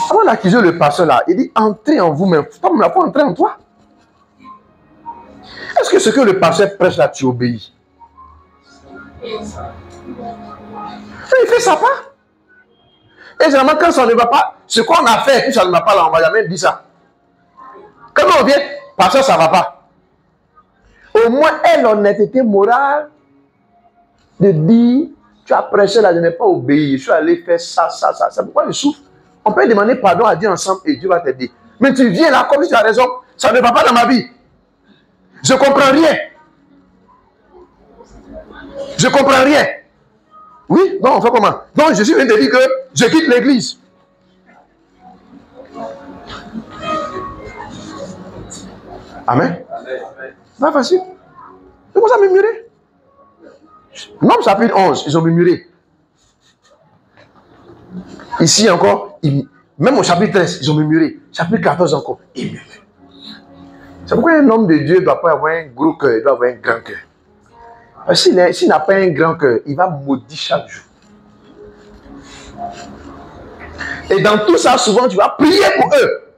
Avant d'accuser le pasteur là, il dit entrez en vous-même. Comme la foi, entrer en toi. Est-ce que ce que le pasteur prêche là, tu obéis? Il fait sa part. Et généralement, quand ça ne va pas, ce qu'on a fait, puis ça ne va pas là, on ne va jamais dire ça. Quand on vient, pasteur, ça ne va pas. Au moins, elle l'honnêteté morale de dire tu as prêché là, je n'ai pas obéi, je suis allé faire ça. C'est pourquoi je souffre. On peut demander pardon à Dieu ensemble et Dieu va t'aider. Mais tu viens là, comme si tu as raison, ça ne va pas dans ma vie. Je ne comprends rien. Je ne comprends rien. Oui, donc on fait comment? Donc je suis venu te dire que je quitte l'église. Amen. C'est pas facile. C'est comme ça murmurer. Nom chapitre 11, ils ont murmuré. Ici encore, même au chapitre 13, ils ont murmuré. Chapitre 14 encore, ils murmurent. C'est pourquoi un homme de Dieu ne doit pas avoir un gros cœur, il doit avoir un grand cœur. S'il n'a pas un grand cœur, il va maudire chaque jour. Et dans tout ça, souvent, tu vas prier pour eux.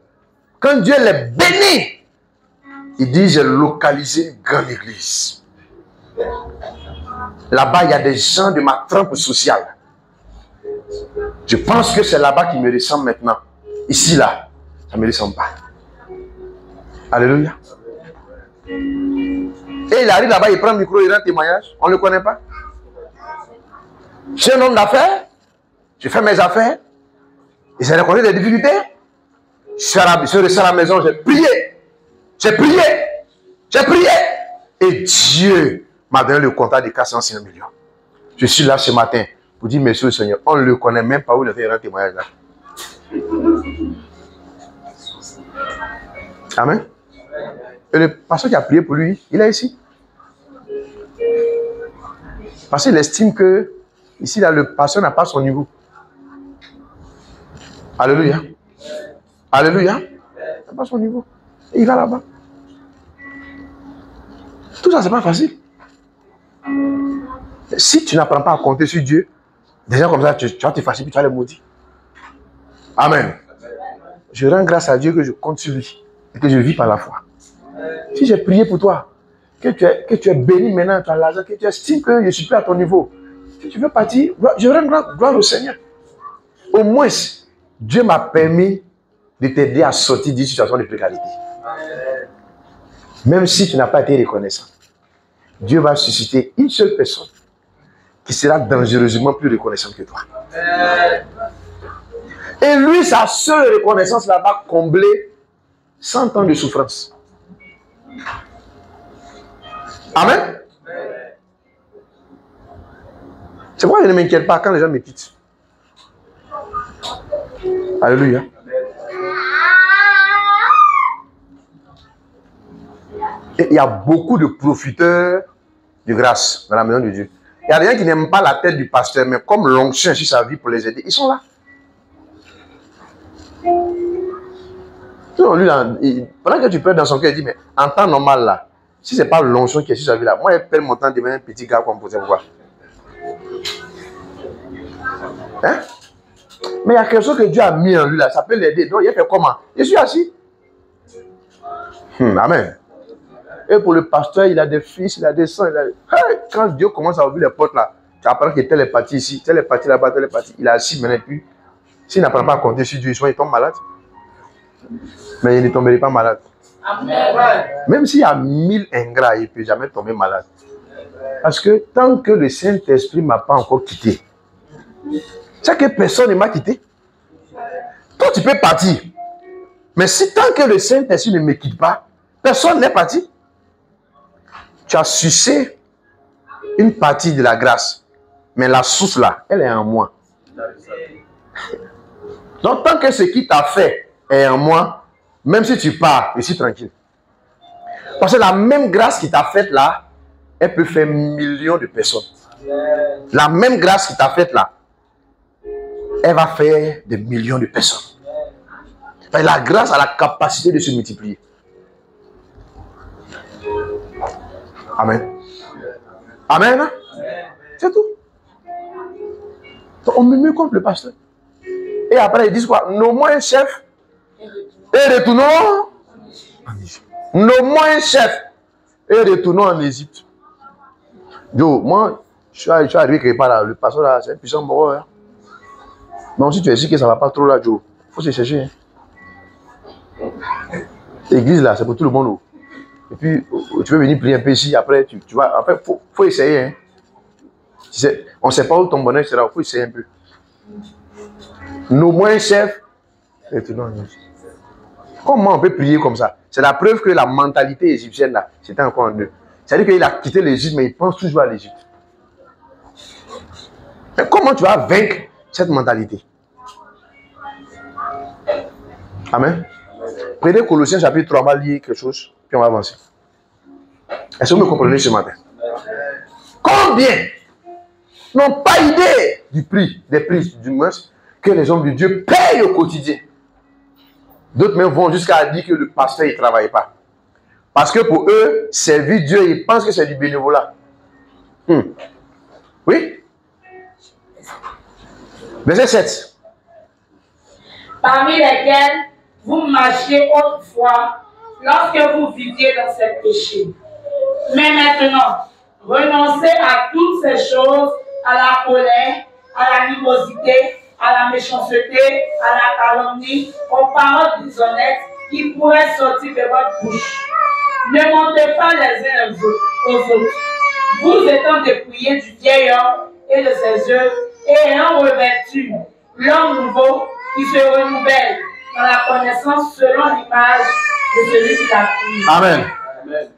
Quand Dieu les bénit, il dit, j'ai localisé une grande église. Là-bas, il y a des gens de ma trempe sociale. Je pense que c'est là-bas qui me ressemble maintenant. Ici, là, ça ne me ressemble pas. Alléluia. Et il arrive là-bas, il prend le micro, il rend témoignage. On ne le connaît pas. Je suis un homme d'affaires. Je fais mes affaires. Et j'ai rencontré des difficultés. Je suis resté à la maison, j'ai prié. J'ai prié. J'ai prié. Et Dieu m'a donné le contrat de 405 millions. Je suis là ce matin pour dire merci au Seigneur. On ne le connaît même pas où il a fait un témoignage là. Amen. Et le pasteur qui a prié pour lui, il est ici. Parce qu'il estime que ici, là, le pasteur n'a pas son niveau. Alléluia. Alléluia. Il n'a pas son niveau. Et il va là-bas. Tout ça, ce n'est pas facile. Si tu n'apprends pas à compter sur Dieu, des gens comme ça, tu vas te fâcher puis tu vas les maudire. Amen. Je rends grâce à Dieu que je compte sur lui et que je vis par la foi. Si j'ai prié pour toi, que tu es béni maintenant, tu as l'argent, que tu estimes que je ne suis plus à ton niveau, Si tu veux partir, je rends gloire au Seigneur. Au moins, Dieu m'a permis de t'aider à sortir d'une situation de précarité. Même si tu n'as pas été reconnaissant, Dieu va susciter une seule personne qui sera dangereusement plus reconnaissante que toi. Et lui, sa seule reconnaissance là va combler 100 ans de souffrance. Amen. C'est pourquoi je ne m'inquiète pas quand les gens me quittent. Alléluia. Et il y a beaucoup de profiteurs de grâce dans la maison de Dieu. Il y a des gens qui n'aiment pas la tête du pasteur, mais comme l'onction sur sa vie pour les aider, ils sont là. Lui, là, pendant que tu pleures dans son cœur, il dit, mais en temps normal, là, si ce n'est pas l'onction qui est sur sa vie, là, moi, je perds mon temps de devenir un petit gars comme vous savez pourquoi. Hein? Mais il y a quelque chose que Dieu a mis en lui, là, ça peut l'aider. Donc, il a fait comment? Je suis assis. Amen. Et pour le pasteur, il a des fils, il a des sons. Hey, quand Dieu commence à ouvrir les portes là, tu apprends que tel est parti ici, tel est parti là-bas, tel est parti. Il est assis maintenant. Puis, s'il n'apprend pas à compter sur Dieu, il tombe malade. Mais il ne tomberait pas malade. Amen. Même s'il y a 1000 ingrats, il ne peut jamais tomber malade. Parce que tant que le Saint-Esprit ne m'a pas encore quitté, c'est que personne ne m'a quitté. Toi, tu peux partir. Mais si tant que le Saint-Esprit ne me quitte pas, personne n'est parti. Tu as sucé une partie de la grâce. Mais la source là, elle est en moi. Donc tant que ce qui t'a fait est en moi, même si tu pars, je suis tranquille. Parce que la même grâce qui t'a faite là, elle peut faire millions de personnes. La même grâce qui t'a faite là, elle va faire des millions de personnes. La grâce a la capacité de se multiplier. Amen. Amen. C'est tout. Donc, on me met contre le pasteur. Et après, ils disent quoi? Nommons un chef et retournons en Égypte. Nommons un chef et retournons en Égypte. Yo, moi, je suis arrivé quelque part là. Le pasteur là, c'est un puissant mort. Hein. Donc, si tu es sûr que ça ne va pas trop là, Joe, il faut se chercher. Hein. L'église là, c'est pour tout le monde. Et puis, tu veux venir prier un peu ici, après, tu vois, après, faut essayer. Hein. On ne sait pas où ton bonheur sera, il faut essayer un peu. Nos moins chefs, comment on peut prier comme ça? C'est la preuve que la mentalité égyptienne, là, c'était encore en eux. C'est-à-dire qu'il a quitté l'Égypte, mais il pense toujours à l'Égypte. Mais comment tu vas vaincre cette mentalité? Amen. Prenez Colossiens chapitre 3, on va lire quelque chose, puis on va avancer. Est-ce que vous me comprenez ce matin? Combien n'ont pas idée du prix, des prix du moins, que les hommes de Dieu payent au quotidien? D'autres même vont jusqu'à dire que le pasteur ne travaille pas. Parce que pour eux, servir Dieu, ils pensent que c'est du bénévolat. Oui? Verset 7. Parmi lesquels vous marchiez autrefois lorsque vous viviez dans ces péchés. Mais maintenant, renoncez à toutes ces choses, à la colère, à l'animosité, à la méchanceté, à la calomnie, aux paroles déshonnêtes qui pourraient sortir de votre bouche. Ne montez pas les uns aux autres, vous étant dépouillés du vieil homme et de ses œuvres, et ayant revêtu l'homme nouveau qui se renouvelle dans la connaissance selon l'image de celui qui l'a créé. Amen. Amen.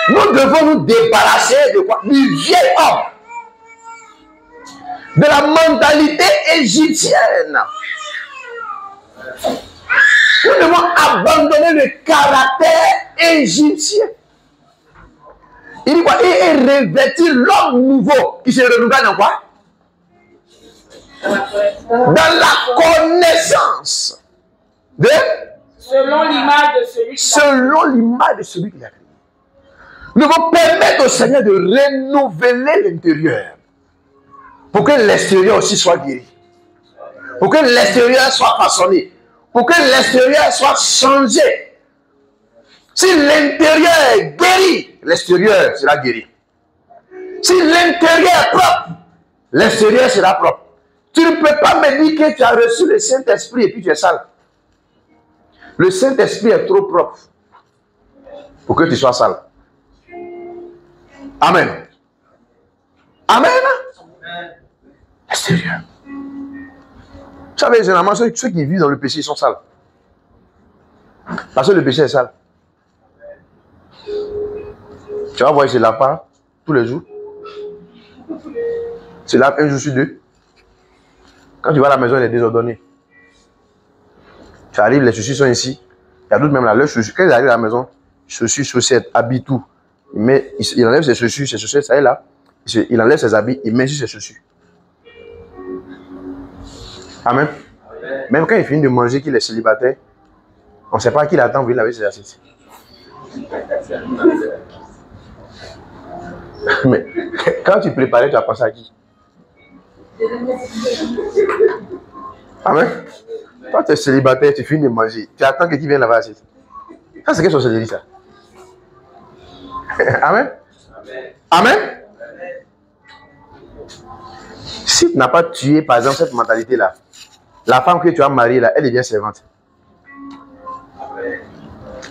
Nous devons nous débarrasser de quoi? Du vieil homme. De la mentalité égyptienne. Nous devons abandonner le caractère égyptien. Il dit quoi? Et revêtir l'homme nouveau qui se renouvelle dans quoi? Dans la connaissance de selon l'image de celui qui l'a créé. Nous devons permettre au Seigneur de renouveler l'intérieur pour que l'extérieur aussi soit guéri, pour que l'extérieur soit façonné, pour que l'extérieur soit changé. Si l'intérieur est guéri, l'extérieur sera guéri. Si l'intérieur est propre, l'extérieur sera propre. Tu ne peux pas me dire que tu as reçu le Saint-Esprit et puis tu es sale. Le Saint-Esprit est trop propre pour que tu sois sale. Amen. Amen. Extérieur. Vous savez, généralement, ceux qui vivent dans le péché, ils sont sales. Parce que le péché est sale. Tu vas voir, je ne lave pas tous les jours. Je lave un jour sur deux. Quand tu vas à la maison, elle est désordonnée. Tu arrives, les chaussures sont ici. Il y a d'autres même là. Leurs chaussures, quand ils arrivent à la maison, chaussures, chaussettes, habits, tout. Il enlève ses chaussures, ça est là. Il enlève ses habits, il met sur ses chaussures. Amen. Amen. Même quand il finit de manger, qu'il est célibataire, on ne sait pas qui l'attend, vous voyez, laver ses assiettes. Mais quand tu préparais, tu as pensé à qui? Amen. Toi, tu es célibataire, tu finis de manger, tu attends que qui vienne laver l'assiette. Ça, c'est quelle sorcellerie, ça? Amen. Amen. Si tu n'as pas tué, par exemple, cette mentalité-là, la femme que tu as mariée, là, elle devient servante.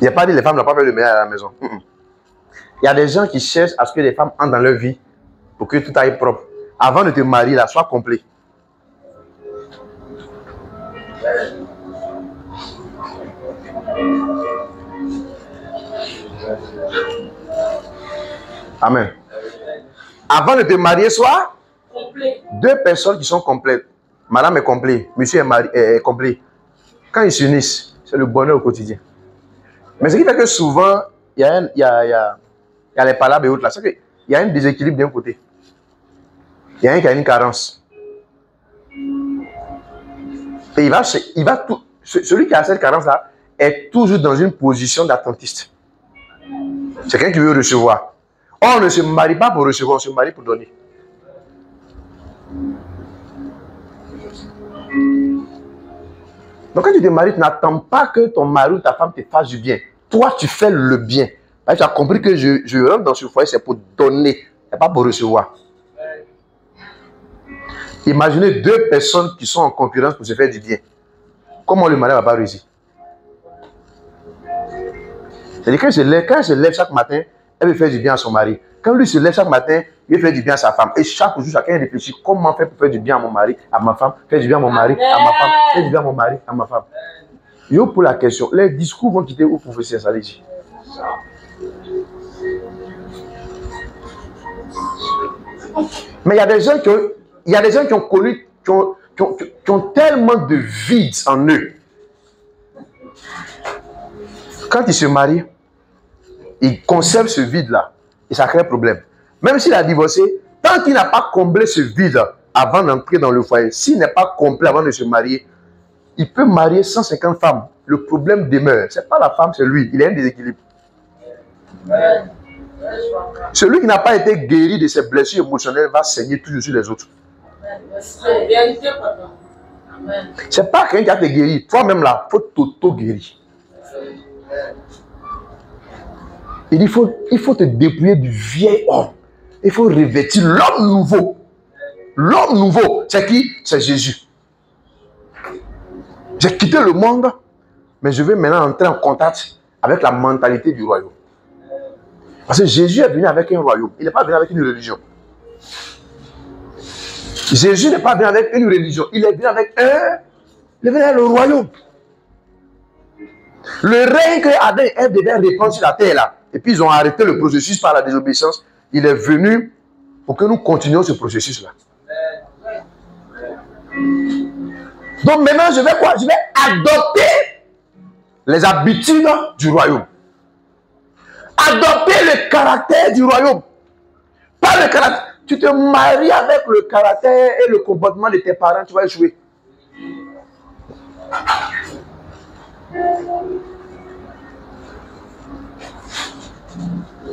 Il n'y a pas dit que les femmes n'ont pas fait le ménage à la maison. Il y a des gens qui cherchent à ce que les femmes entrent dans leur vie pour que tout aille propre. Avant de te marier, là, sois complet. Amen. Avant de te marier, sois complet. Deux personnes qui sont complètes. Madame est complète, monsieur est complet. Quand ils s'unissent, c'est le bonheur au quotidien. Mais ce qui fait que souvent, il y a les palabres et autres là. C'est qu'il y a un déséquilibre d'un côté. Il y a un qui a une carence. Et celui qui a cette carence-là est toujours dans une position d'attentiste. C'est quelqu'un qui veut recevoir. On ne se marie pas pour recevoir, on se marie pour donner. Donc quand tu te maries, tu n'attends pas que ton mari ou ta femme te fasse du bien. Toi, tu fais le bien. Parce que tu as compris que je rentre dans ce foyer, c'est pour donner, c'est pas pour recevoir. Imaginez deux personnes qui sont en concurrence pour se faire du bien. Comment le mari ne va pas réussir? C'est-à-dire quand elle se lève chaque matin, elle veut faire du bien à son mari. Quand lui se lève chaque matin, il veut faire du bien à sa femme. Et chaque jour, chacun réfléchit comment faire pour faire du bien à mon mari, à ma femme, faire du bien à mon mari, à ma femme, faire du bien à mon mari, à ma femme. Yo, pour la question, les discours vont quitter au professeur Saligi. Mais il y a des gens qui ont connu, qui ont tellement de vide en eux. Quand ils se marient, ils conservent ce vide-là. Et ça crée un problème. Même s'il a divorcé, tant qu'il n'a pas comblé ce vide avant d'entrer dans le foyer, s'il n'est pas complet avant de se marier, il peut marier 150 femmes. Le problème demeure. Ce n'est pas la femme, c'est lui. Il a un déséquilibre. Celui qui n'a pas été guéri de ses blessures émotionnelles va saigner toujours sur les autres. Ce n'est pas quelqu'un qui a été guéri. Toi-même là, il faut t'auto-guérir. Il faut te dépouiller du vieil homme. Il faut revêtir l'homme nouveau. L'homme nouveau, c'est qui? C'est Jésus. J'ai quitté le monde, mais je vais maintenant entrer en contact avec la mentalité du royaume. Parce que Jésus est venu avec un royaume. Il n'est pas venu avec une religion. Jésus n'est pas venu avec une religion. Il est venu avec le royaume. Le règne que Adam et Ève devaient répandre sur la terre là. Et puis ils ont arrêté le processus par la désobéissance. Il est venu pour que nous continuions ce processus là. Donc maintenant je vais quoi? Je vais adopter les habitudes du royaume. Adopter le caractère du royaume. Pas le caractère. Tu te maries avec le caractère et le comportement de tes parents, tu vas échouer.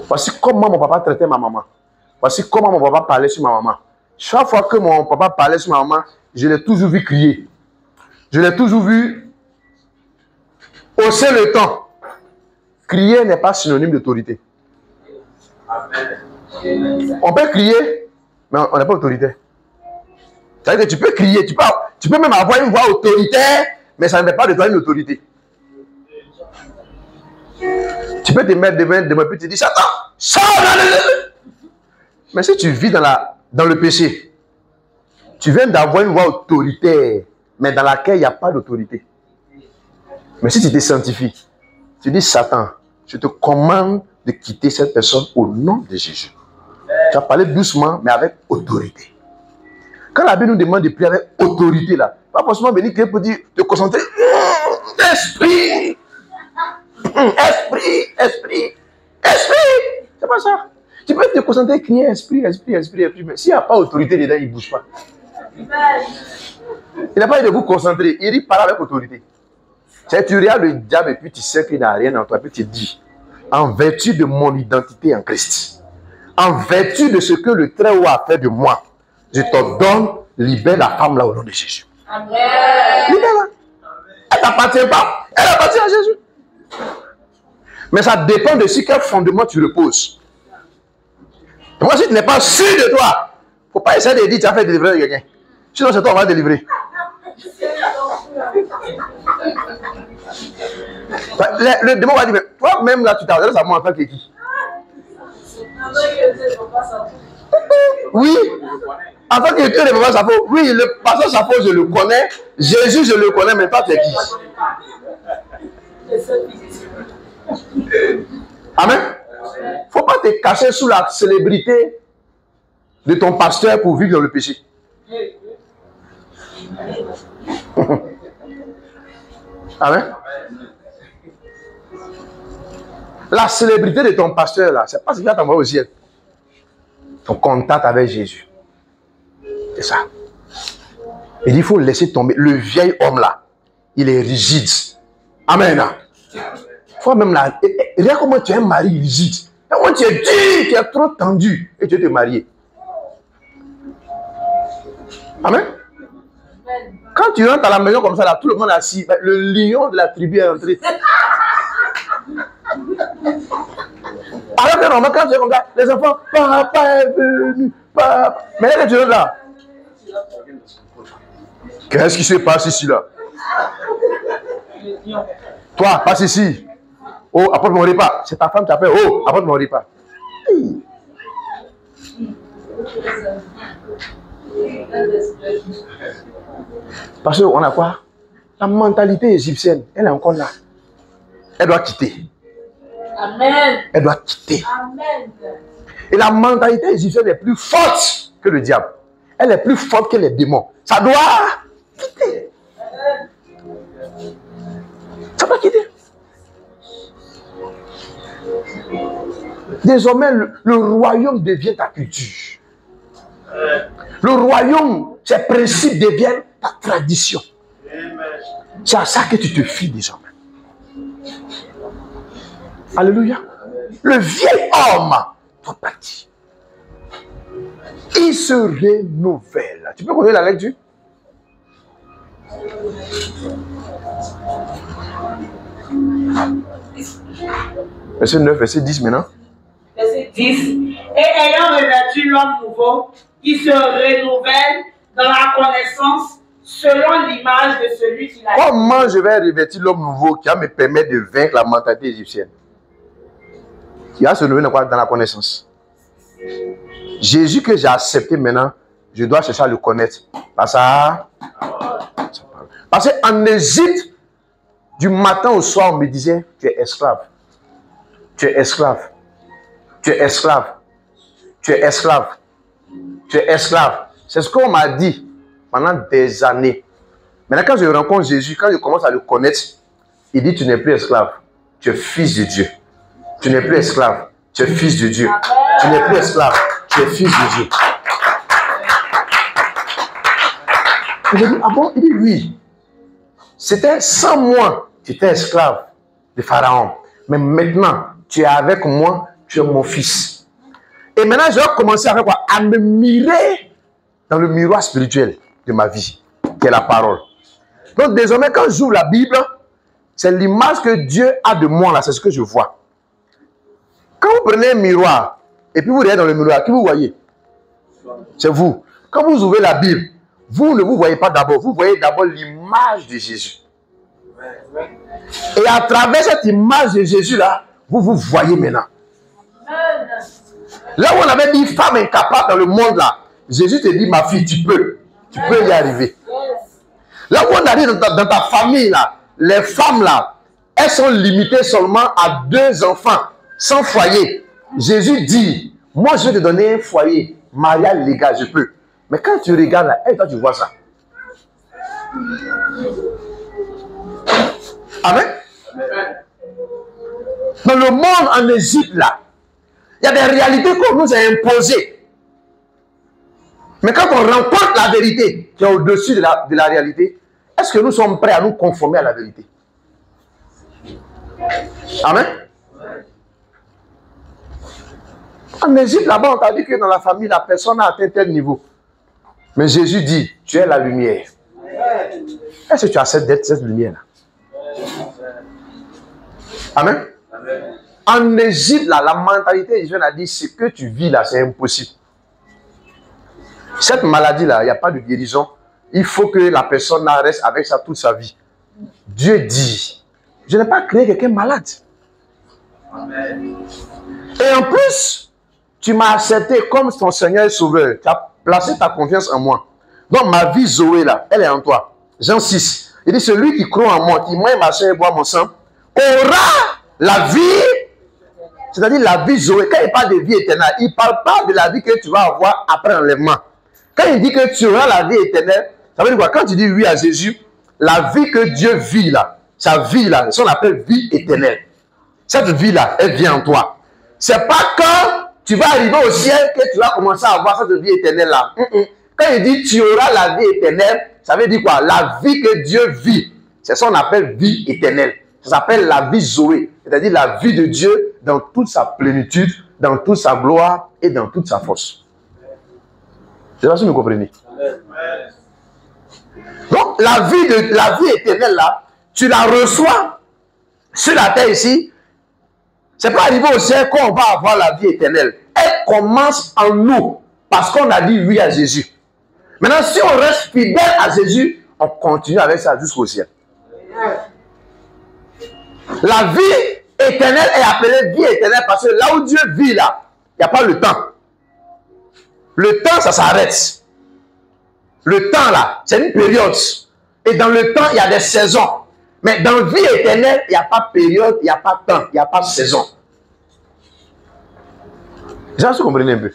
Voici comment mon papa traitait ma maman. Voici comment mon papa parlait sur ma maman. Chaque fois que mon papa parlait sur ma maman, je l'ai toujours vu crier. Je l'ai toujours vu hausser le ton. Crier n'est pas synonyme d'autorité. On peut crier, mais on n'est pas autoritaire. C'est-à-dire que tu peux crier, tu peux même avoir une voix autoritaire, mais ça ne met pas de toi une autorité. Tu peux te mettre devant et te dire, Satan, sors! Mais si tu vis dans le péché, tu viens d'avoir une voix autoritaire, mais dans laquelle il n'y a pas d'autorité. Mais si tu te sanctifies, tu dis, Satan, je te commande de quitter cette personne au nom de Jésus. Tu as parlé doucement, mais avec autorité. Quand la Bible nous demande de prier avec autorité, là, pas forcément venir crier pour dire, te concentrer. Esprit! Esprit! Esprit! Esprit! C'est pas ça. Tu peux te concentrer, crier esprit, esprit, esprit, esprit. Mais s'il n'y a pas autorité dedans, il ne bouge pas. Il n'a pas de vous concentrer. Il dit parle avec autorité. C'est tu regardes le diable et puis tu sais qu'il n'a rien en toi. Et puis tu dis, en vertu de mon identité en Christ, en vertu de ce que le Très-Haut a fait de moi, je t'ordonne, libère la femme là au nom de Jésus. Amen. Libère-la. Elle t'appartient pas. Elle appartient à Jésus. Mais ça dépend de sur quel fondement tu reposes. Moi, si tu n'es pas sûr de toi, il ne faut pas essayer de dire que tu as fait délivrer quelqu'un. Sinon, c'est toi, on va délivrer. Le démon va dire, mais toi-même là, tu t'adresses à moi en tant que qui? Oui. En tant que Dieu, le papa Safo, oui, le pasteur Safo, je le connais. Jésus, je le connais, mais pas tu es qui? Amen. Il ne faut pas te cacher sous la célébrité de ton pasteur pour vivre dans le péché. Amen. La célébrité de ton pasteur, là, c'est pas ce qui va t'envoyer au ciel. Ton contact avec Jésus. C'est ça. Il dit, il faut laisser tomber. Le vieil homme, là, il est rigide. Amen. Faut même là, regarde comment tu es un mari rigide. Comment tu es dur, tu es trop tendu et tu veux te marier. Amen. Quand tu rentres à la maison comme ça, là, tout le monde est assis. Le lion de la tribu est entré. Alors que normalement, quand tu es comme ça, les enfants, papa est venu, papa. Mais là, tu es là. Qu'est-ce qui se passe ici, là? Toi, passe ici. Oh, apporte mon repas. C'est ta femme qui t'appelle. Oh, apporte mon repas. Hey. Parce qu'on a quoi? La mentalité égyptienne, elle est encore là. Elle doit quitter. Amen. Elle doit quitter. Amen. Et la mentalité égyptienne est plus forte que le diable. Elle est plus forte que les démons. Ça doit quitter. Ça doit quitter. Désormais, le royaume devient ta culture. Le royaume, ses principes deviennent ta tradition. C'est à ça que tu te fies désormais. Alléluia. Le vieil homme doit partir. Il se renouvelle. Tu peux connaître la lecture? Verset 9, verset 10 maintenant. Verset 10. Et ayant revêtu l'homme nouveau, qui se renouvelle dans la connaissance selon l'image de celui qui l'a. Comment je vais revêtir l'homme nouveau qui va me permettre de vaincre la mentalité égyptienne? Il va se renouveler dans la connaissance. Jésus que j'ai accepté maintenant, je dois chercher à le connaître. Parce qu'en Égypte, du matin au soir, on me disait, tu es esclave. Tu es esclave. Tu es esclave. Tu es esclave. Tu es esclave. C'est ce qu'on m'a dit pendant des années. Maintenant, quand je rencontre Jésus, quand je commence à le connaître, il dit, tu n'es plus esclave. Tu es fils de Dieu. Tu n'es plus esclave. Tu es fils de Dieu. Tu n'es plus esclave. Tu es fils de Dieu. Je dis, ah bon? Il dit, oui. C'était sans moi. Tu étais esclave de Pharaon. Mais maintenant, tu es avec moi. Tu es mon fils. Et maintenant, je vais commencer à faire quoi? À me mirer dans le miroir spirituel de ma vie, qui est la parole. Donc, désormais, quand j'ouvre la Bible, c'est l'image que Dieu a de moi, là, c'est ce que je vois. Quand vous prenez un miroir, et puis vous regardez dans le miroir, qui vous voyez? C'est vous. Quand vous ouvrez la Bible, vous ne vous voyez pas d'abord. Vous voyez d'abord l'image de Jésus. Et à travers cette image de Jésus-là, vous vous voyez maintenant. Là où on avait dit femme incapable dans le monde là, Jésus te dit ma fille, tu peux y arriver. Là où on a dit dans ta famille là, les femmes là, elles sont limitées seulement à 2 enfants, sans foyer. Jésus dit, moi je vais te donner un foyer, mariage légal, je peux. Mais quand tu regardes là, toi tu vois ça. Amen. Dans le monde en Égypte là, il y a des réalités qu'on nous a imposées. Mais quand on rencontre la vérité qui est au-dessus de la réalité, est-ce que nous sommes prêts à nous conformer à la vérité? Amen. En Égypte, là-bas, on t'a dit que dans la famille, la personne a atteint tel niveau. Mais Jésus dit, tu es la lumière. Est-ce que tu acceptes cette lumière-là? Amen. En Égypte, là, la mentalité égyptienne a dit, ce que tu vis là, c'est impossible. Cette maladie-là, il n'y a pas de guérison. Il faut que la personne reste avec ça toute sa vie. Dieu dit, je n'ai pas créé quelqu'un malade. Amen. Et en plus, tu m'as accepté comme ton Seigneur et Sauveur. Tu as placé ta confiance en moi. Donc ma vie Zoé là, elle est en toi. Jean 6. Il dit, celui qui croit en moi, qui m'aime ma chair et boit mon sang, aura la vie, c'est-à-dire la vie Zoé. Quand il parle de vie éternelle, il ne parle pas de la vie que tu vas avoir après l'enlèvement. Quand il dit que tu auras la vie éternelle, ça veut dire quoi? Quand tu dis oui à Jésus, la vie que Dieu vit là, sa vie là, c'est ce qu'on appelle vie éternelle. Cette vie là, elle vient en toi. C'est pas quand tu vas arriver au ciel que tu vas commencer à avoir cette vie éternelle là. Quand il dit tu auras la vie éternelle, ça veut dire quoi? La vie que Dieu vit, c'est ce qu'on appelle vie éternelle. Ça s'appelle la vie Zoé, c'est-à-dire la vie de Dieu dans toute sa plénitude, dans toute sa gloire et dans toute sa force. Je ne sais pas si vous comprenez. Donc, la vie éternelle là, tu la reçois sur la terre ici. C'est pas arrivé au ciel qu'on va avoir la vie éternelle. Elle commence en nous parce qu'on a dit oui à Jésus. Maintenant, si on reste fidèle à Jésus, on continue avec ça jusqu'au ciel. La vie éternelle est appelée vie éternelle parce que là où Dieu vit là, il n'y a pas le temps. Le temps, ça s'arrête. Le temps là, c'est une période. Et dans le temps, il y a des saisons. Mais dans vie éternelle, il n'y a pas période, il n'y a pas temps, il n'y a pas saison. J'en suis compris un peu.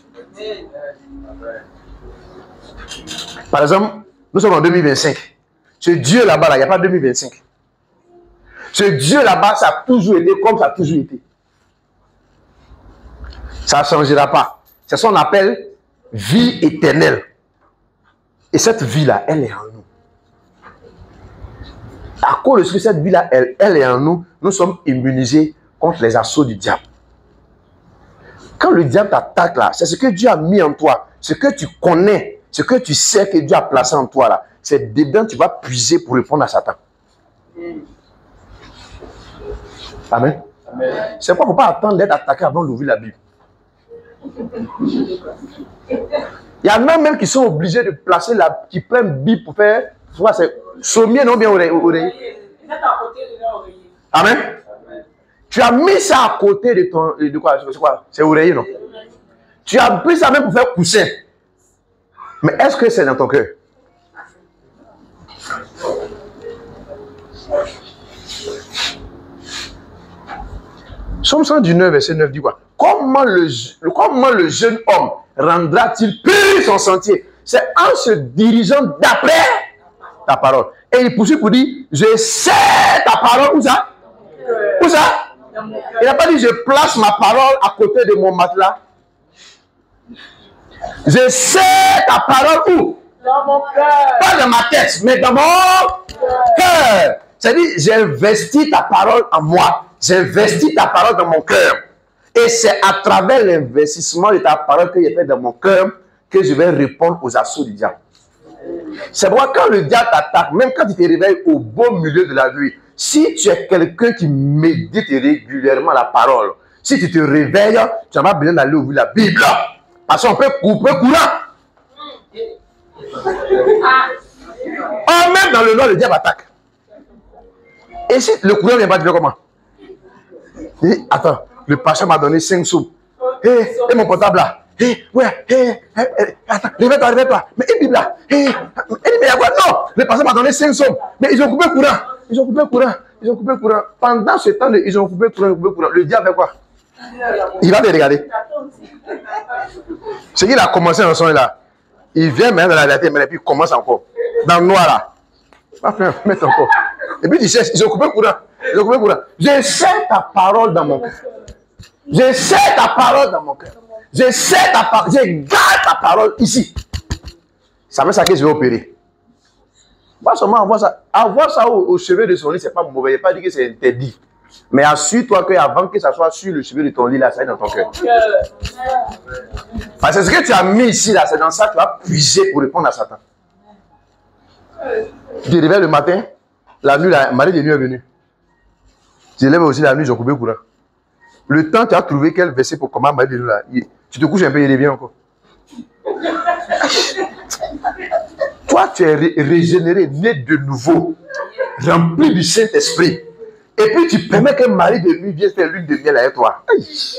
Par exemple, nous sommes en 2025. Ce Dieu là-bas, là, il n'y a pas 2025. Ce Dieu là-bas, ça a toujours été comme ça a toujours été. Ça ne changera pas. C'est ce qu'on appelle vie éternelle. Et cette vie-là, elle est en nous. À cause de cette vie-là, elle est en nous, nous sommes immunisés contre les assauts du diable. Quand le diable t'attaque là, c'est ce que Dieu a mis en toi, ce que tu connais, ce que tu sais que Dieu a placé en toi là. C'est dedans que tu vas puiser pour répondre à Satan. Amen. C'est pourquoi il ne faut pas attendre d'être attaqué avant d'ouvrir la Bible. Il y en a même qui sont obligés de placer qui prennent la Bible pour faire, c'est sommier, non bien oreiller. Amen. Tu as mis ça à côté de ton, de quoi? C'est oreiller, non? Tu as pris ça même pour faire coussin. Mais est-ce que c'est dans ton cœur? Somme 119, verset 9 dit quoi? Comment le jeune homme rendra-t-il pur son sentier? C'est en se dirigeant d'après ta parole. Et il poursuit pour dire, je sais ta parole. Où ça? Où ça? Il n'a pas dit, je place ma parole à côté de mon matelas. Je sais ta parole où? Dans mon cœur. Pas dans ma tête, mais dans mon cœur. C'est-à-dire, j'ai investi ta parole en moi. J'ai investi ta parole dans mon cœur. Et c'est à travers l'investissement de ta parole que j'ai fait dans mon cœur que je vais répondre aux assauts du diable. C'est pourquoi quand le diable t'attaque, même quand tu te réveilles au beau milieu de la nuit, si tu es quelqu'un qui médite régulièrement la parole, si tu te réveilles, tu n'as pas besoin d'aller ouvrir la Bible. Parce qu'on peut couper courant. Oh, même dans le nord, le diable attaque. Et si le courant vient pas, tu fais comment? Il dit, attends, le pasteur m'a donné 5 sous. Et mon portable là. Attends, réveille-toi. Mais une Bible là. Mais il y a quoi? Non, le pasteur m'a donné 5 sous. Mais ils ont coupé le courant. Pendant ce temps, ils ont coupé le courant. Le diable fait quoi? Il va te regarder. Ce qu'il a commencé dans son là. Il vient maintenant dans la vérité, mais puis il commence encore. Dans le noir là. Il va faire mettre encore. Et puis il cherche, ils ont coupé le courant. Je sais ta parole dans mon cœur. Je garde ta parole ici. Ça veut ça que je vais opérer. Pas seulement avoir ça au chevet de son lit, c'est pas mauvais. Il n'y a pas dit que c'est interdit. Mais assure-toi qu'avant que ça soit sur le chevet de ton lit, là, ça est dans ton cœur. Parce que ce que tu as mis ici, là, c'est dans ça que tu vas puiser pour répondre à Satan. Tu réveilles le matin, la nuit, la Marie de nuit est venue. Tu lèves aussi la nuit, j'ai coupé le courant. Le temps, tu as trouvé quel verset pour comment Marie de nuit là. Tu te couches un peu, il revient encore. Toi, tu es régénéré, né de nouveau, rempli du Saint-Esprit. Et puis tu permets que Marie de nuit vienne faire lune de miel avec toi. Aïe.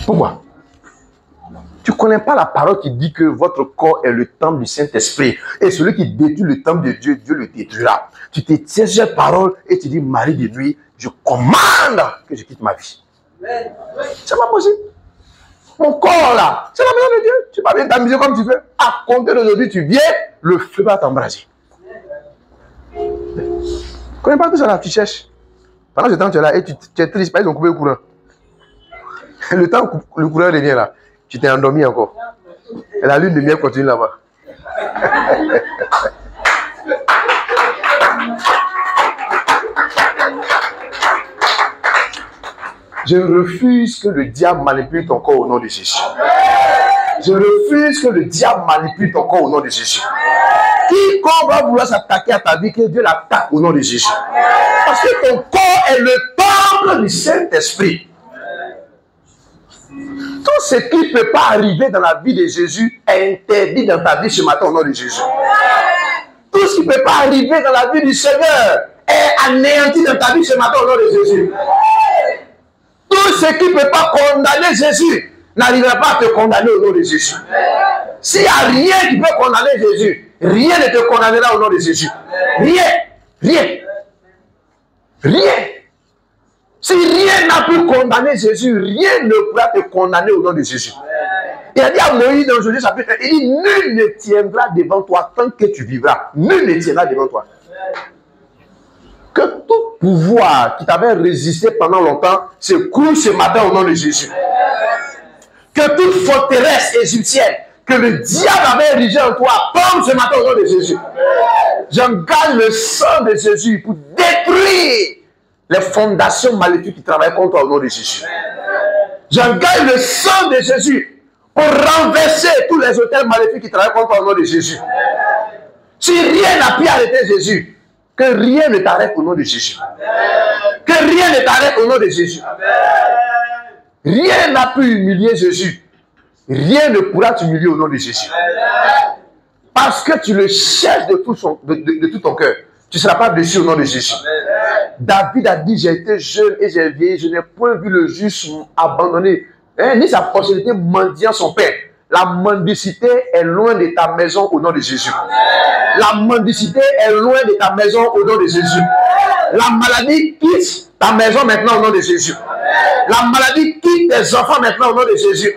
Pourquoi? Tu ne connais pas la parole qui dit que votre corps est le temple du Saint-Esprit. Et celui qui détruit le temple de Dieu, Dieu le détruira. Tu te tiens cette parole et tu dis, Marie de nuit, je commande que je quitte ma vie. C'est pas possible. Mon corps là, c'est la maison de Dieu. Tu vas bien t'amuser comme tu veux. À compter d'aujourd'hui, tu viens, le feu va t'embraser. Tu ne connais pas tout ça là, tu cherches. Pendant ce temps, tu es là et tu es triste, ils ont coupé le courant. Le temps où le courant revient là, tu t'es endormi encore. Et la lune de miel continue là-bas. Je refuse que le diable manipule ton corps au nom de Jésus. Je refuse que le diable manipule ton corps au nom de Jésus. Quiconque va vouloir s'attaquer à ta vie, que Dieu l'attaque au nom de Jésus. Parce que ton corps est le temple du Saint-Esprit. Tout ce qui ne peut pas arriver dans la vie de Jésus est interdit dans ta vie ce matin au nom de Jésus. Tout ce qui ne peut pas arriver dans la vie du Seigneur est anéanti dans ta vie ce matin au nom de Jésus. Tout ce qui ne peut pas condamner Jésus n'arrivera pas à te condamner au nom de Jésus. S'il n'y a rien qui peut condamner Jésus, rien ne te condamnera au nom de Jésus. Rien. Si rien n'a pu condamner Jésus, rien ne pourra te condamner au nom de Jésus. Il a dit à Moïse dans Josué chapitre 1, il dit, nul ne tiendra devant toi tant que tu vivras. Nul ne tiendra devant toi. Que tout pouvoir qui t'avait résisté pendant longtemps s'écroule ce matin au nom de Jésus. Que toute forteresse égyptienne que le diable avait érigée en toi tombe ce matin au nom de Jésus. J'engage le sang de Jésus pour détruire les fondations maléfiques qui travaillent contre toi au nom de Jésus. J'engage le sang de Jésus pour renverser tous les hôtels maléfiques qui travaillent contre toi au nom de Jésus. Si rien n'a pu arrêter Jésus, que rien ne t'arrête au nom de Jésus. Que rien ne t'arrête au nom de Jésus. Rien n'a pu humilier Jésus. Rien ne pourra t'humilier au nom de Jésus. Parce que tu le cherches de tout ton cœur. Tu ne seras pas déçu au nom de Jésus. David a dit, j'ai été jeune et j'ai vieilli, je n'ai point vu le juste abandonné, ni sa postérité mendiant son père. La mendicité est loin de ta maison au nom de Jésus. La mendicité est loin de ta maison au nom de Jésus. La maladie quitte ta maison maintenant au nom de Jésus. La maladie quitte tes enfants maintenant au nom de Jésus.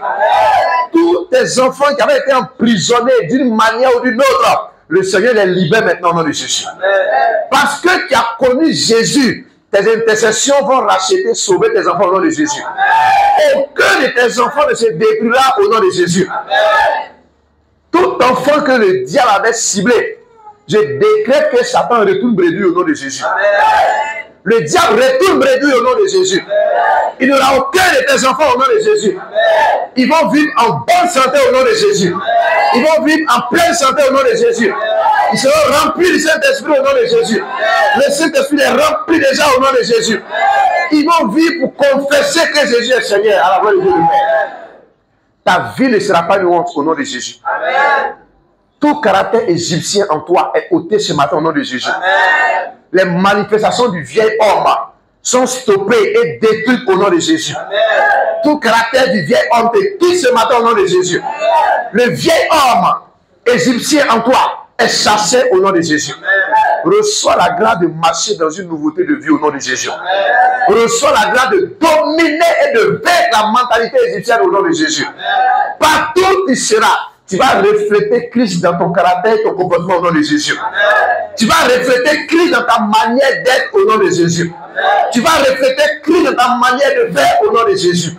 Tous tes enfants qui avaient été emprisonnés d'une manière ou d'une autre, le Seigneur les libère maintenant au nom de Jésus. Parce que tu as connu Jésus, tes intercessions vont racheter, sauver tes enfants au nom de Jésus. Aucun de tes enfants ne se détruira au nom de Jésus. Tout enfant que le diable avait ciblé, je décrète que Satan retourne bredouille au nom de Jésus. Le diable retourne bredouille au nom de Jésus. Il n'y aura aucun de tes enfants au nom de Jésus. Ils vont vivre en bonne santé au nom de Jésus. Ils vont vivre en pleine santé au nom de Jésus. Ils seront remplis du Saint-Esprit au nom de Jésus. Le Saint-Esprit est rempli déjà au nom de Jésus. Ils vont vivre pour confesser que Jésus est Seigneur à la gloire de Dieu le Père. Ta vie ne sera pas une honte au nom de Jésus. Amen. Tout caractère égyptien en toi est ôté ce matin au nom de Jésus. Amen. Les manifestations du vieil homme sont stoppées et détruites au nom de Jésus. Amen. Tout caractère du vieil homme te quitte ce matin au nom de Jésus. Le vieil homme égyptien en toi est chassé au nom de Jésus. Reçois la grâce de marcher dans une nouveauté de vie au nom de Jésus. Reçois la grâce de dominer et de vaincre la mentalité égyptienne au nom de Jésus. Partout où tu seras, tu vas refléter Christ dans ton caractère et ton comportement au nom de Jésus. Tu vas refléter Christ dans ta manière d'être au nom de Jésus. Tu vas refléter Christ dans ta manière de faire au nom de Jésus.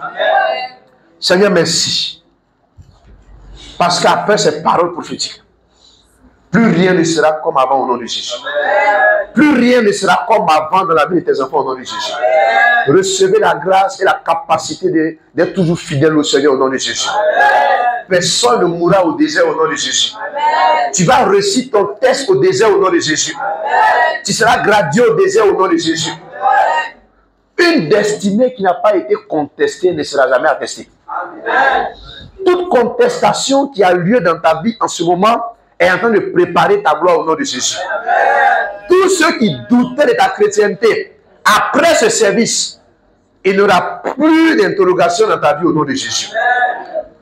Seigneur, merci. Parce qu'après ces paroles prophétiques, plus rien ne sera comme avant au nom de Jésus. Plus rien ne sera comme avant dans la vie de tes enfants au nom de Jésus. Recevez la grâce et la capacité d'être toujours fidèle au Seigneur au nom de Jésus. Personne ne mourra au désert au nom de Jésus. Tu vas réussir ton test au désert au nom de Jésus. Tu seras gradué au désert au nom de Jésus. Une destinée qui n'a pas été contestée ne sera jamais attestée. Toute contestation qui a lieu dans ta vie en ce moment est en train de préparer ta gloire au nom de Jésus. Tous ceux qui doutaient de ta chrétienté, après ce service, il n'y aura plus d'interrogation dans ta vie au nom de Jésus.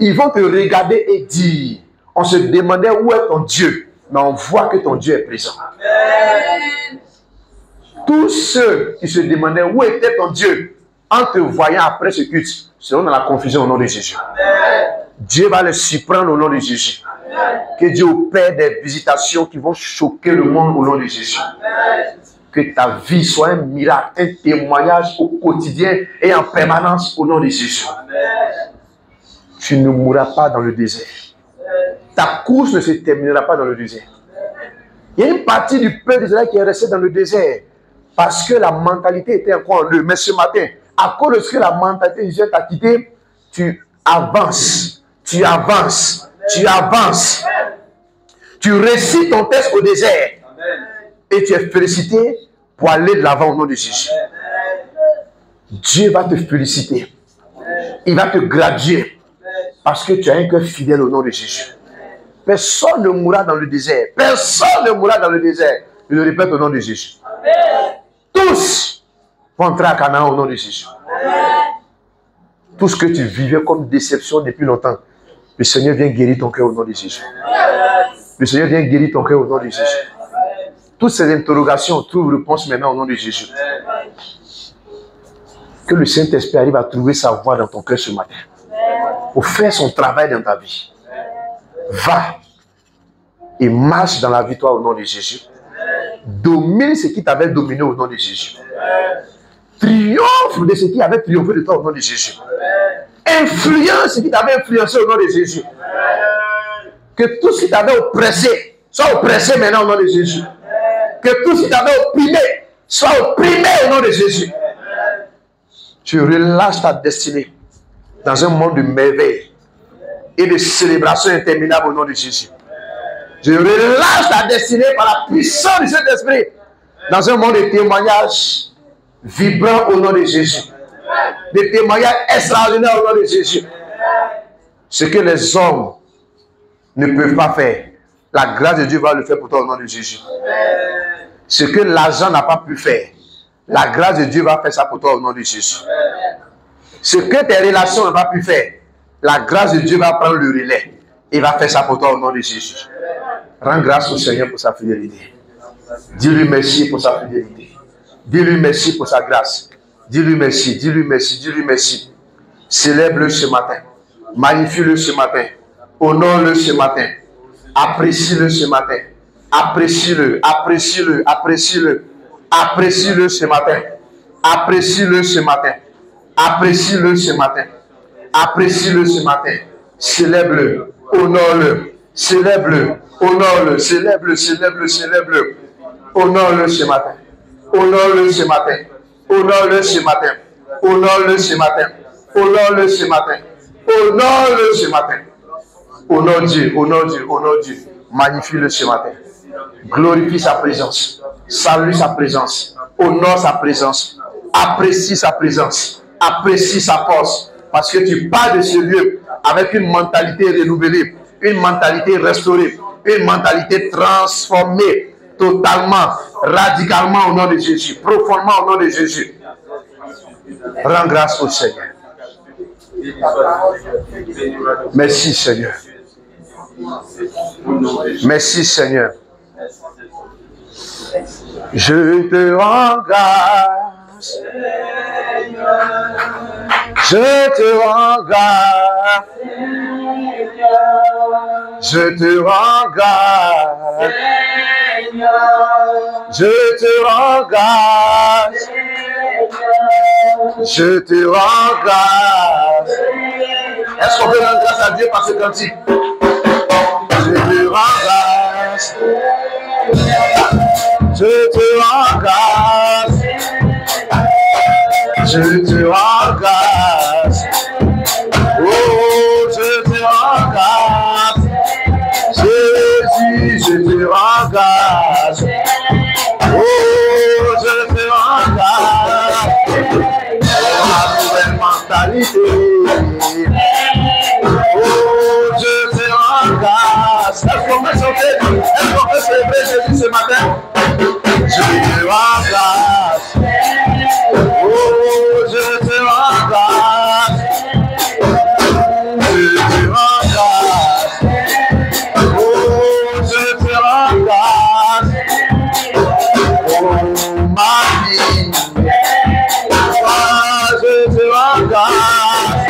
Ils vont te regarder et dire, on se demandait où est ton Dieu, mais on voit que ton Dieu est présent. Tous ceux qui se demandaient où était ton Dieu, en te voyant après ce culte, seront dans la confusion au nom de Jésus. Dieu va les surprendre au nom de Jésus. Que Dieu opère des visitations qui vont choquer le monde au nom de Jésus. Que ta vie soit un miracle, un témoignage au quotidien et en permanence au nom de Jésus. Tu ne mourras pas dans le désert. Ta course ne se terminera pas dans le désert. Il y a une partie du peuple d'Israël qui est restée dans le désert parce que la mentalité était encore en eux. Mais ce matin, à cause de ce que la mentalité d'Israël t'a quitté, tu avances, tu avances, tu avances. Tu réussis ton test au désert et tu es félicité pour aller de l'avant au nom de Jésus. Dieu va te féliciter. Il va te graduer parce que tu as un cœur fidèle au nom de Jésus. Personne ne mourra dans le désert. Personne ne mourra dans le désert. Je le répète au nom de Jésus. Tous vont entrer à Canaan au nom de Jésus. Tout ce que tu vivais comme déception depuis longtemps, le Seigneur vient guérir ton cœur au nom de Jésus. Le Seigneur vient guérir ton cœur au nom de Jésus. Toutes ces interrogations trouvent réponse maintenant au nom de Jésus. Que le Saint-Esprit arrive à trouver sa voie dans ton cœur ce matin. Pour faire son travail dans ta vie. Va et marche dans la victoire au nom de Jésus. Domine ce qui t'avait dominé au nom de Jésus. Triomphe de ce qui avait triomphé de toi au nom de Jésus. Influence ce qui t'avait influencé au nom de Jésus. Que tout ce qui t'avait oppressé soit oppressé maintenant au nom de Jésus. Que tout ce qui t'avait opprimé soit opprimé au nom de Jésus. Tu relâches ta destinée dans un monde de merveilles et de célébrations interminables au nom de Jésus. Je relâche ta destinée par la puissance du Saint-Esprit dans un monde de témoignages vibrants au nom de Jésus. Des témoignages extraordinaires au nom de Jésus. Ce que les hommes ne peuvent pas faire, la grâce de Dieu va le faire pour toi au nom de Jésus. Ce que l'argent n'a pas pu faire, la grâce de Dieu va faire ça pour toi au nom de Jésus. Ce que tes relations n'ont pas pu faire, la grâce de Dieu va prendre le relais. Il va faire ça pour toi au nom de Jésus. Rends grâce au Seigneur pour sa fidélité. Dis-lui merci pour sa fidélité. Dis-lui merci pour sa grâce. Dis-lui merci, dis-lui merci, dis-lui merci. Célèbre-le ce matin. Magnifie-le ce matin. Honore-le ce matin. Apprécie-le ce matin. Apprécie-le, apprécie-le, apprécie-le. Apprécie-le ce matin. Apprécie-le ce matin. Apprécie-le ce matin. Apprécie-le ce matin. Célèbre-le, honore-le, célèbre-le, honore-le, célèbre-le, célèbre-le, célèbre-le. Honore-le ce matin. Honore-le ce matin. Honore-le ce matin. Honore-le ce matin. Honore-le ce matin. Honore-le ce matin. Honore Dieu, honore Dieu, honore Dieu. Magnifie-le ce matin. Glorifie sa présence. Salue sa présence. Honore sa présence. Apprécie sa présence. Apprécie sa force. Parce que tu pars de ce lieu avec une mentalité renouvelée, une mentalité restaurée, une mentalité transformée totalement, radicalement au nom de Jésus, profondément au nom de Jésus. Rends grâce au Seigneur. Merci Seigneur. Merci Seigneur. Je te rends grâce. Je te rends grâce. Je te rends grâce. Je te rends grâce. Je te rends grâce. Est-ce qu'on peut rendre grâce à Dieu par ce cantique? Je te rends grâce. Je te rends grâce. Je te rends grâce. Oh, je te rends grâce. Jésus, je te rends grâce. Oh, je te rends grâce. La nouvelle mentalité. Oh, je te rends grâce. Est-ce qu'on peut chanter? Est-ce qu'on peut célébrer Jésus ce matin? Je te rends grâce. Oh, je te rends grâce. Je te rends grâce. Oh, je te rends grâce. Oh, ma vie. Oh, je te rends grâce.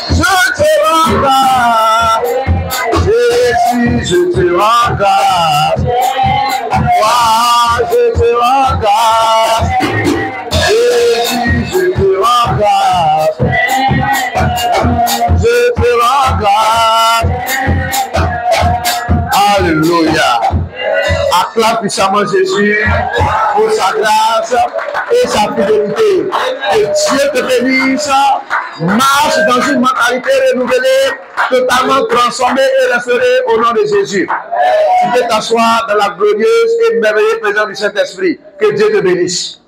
Je te rends grâce. Jésus, je te rends grâce. Je te rends grâce. Jésus, je te rends grâce. Je te rends grâce. Alléluia. Acclame puissamment Jésus pour sa grâce et sa fidélité. Que Dieu te bénisse. Marche dans une mentalité renouvelée, totalement transformée et restaurée au nom de Jésus. Tu peux t'asseoir dans la glorieuse et merveilleuse présence du Saint-Esprit. Que Dieu te bénisse.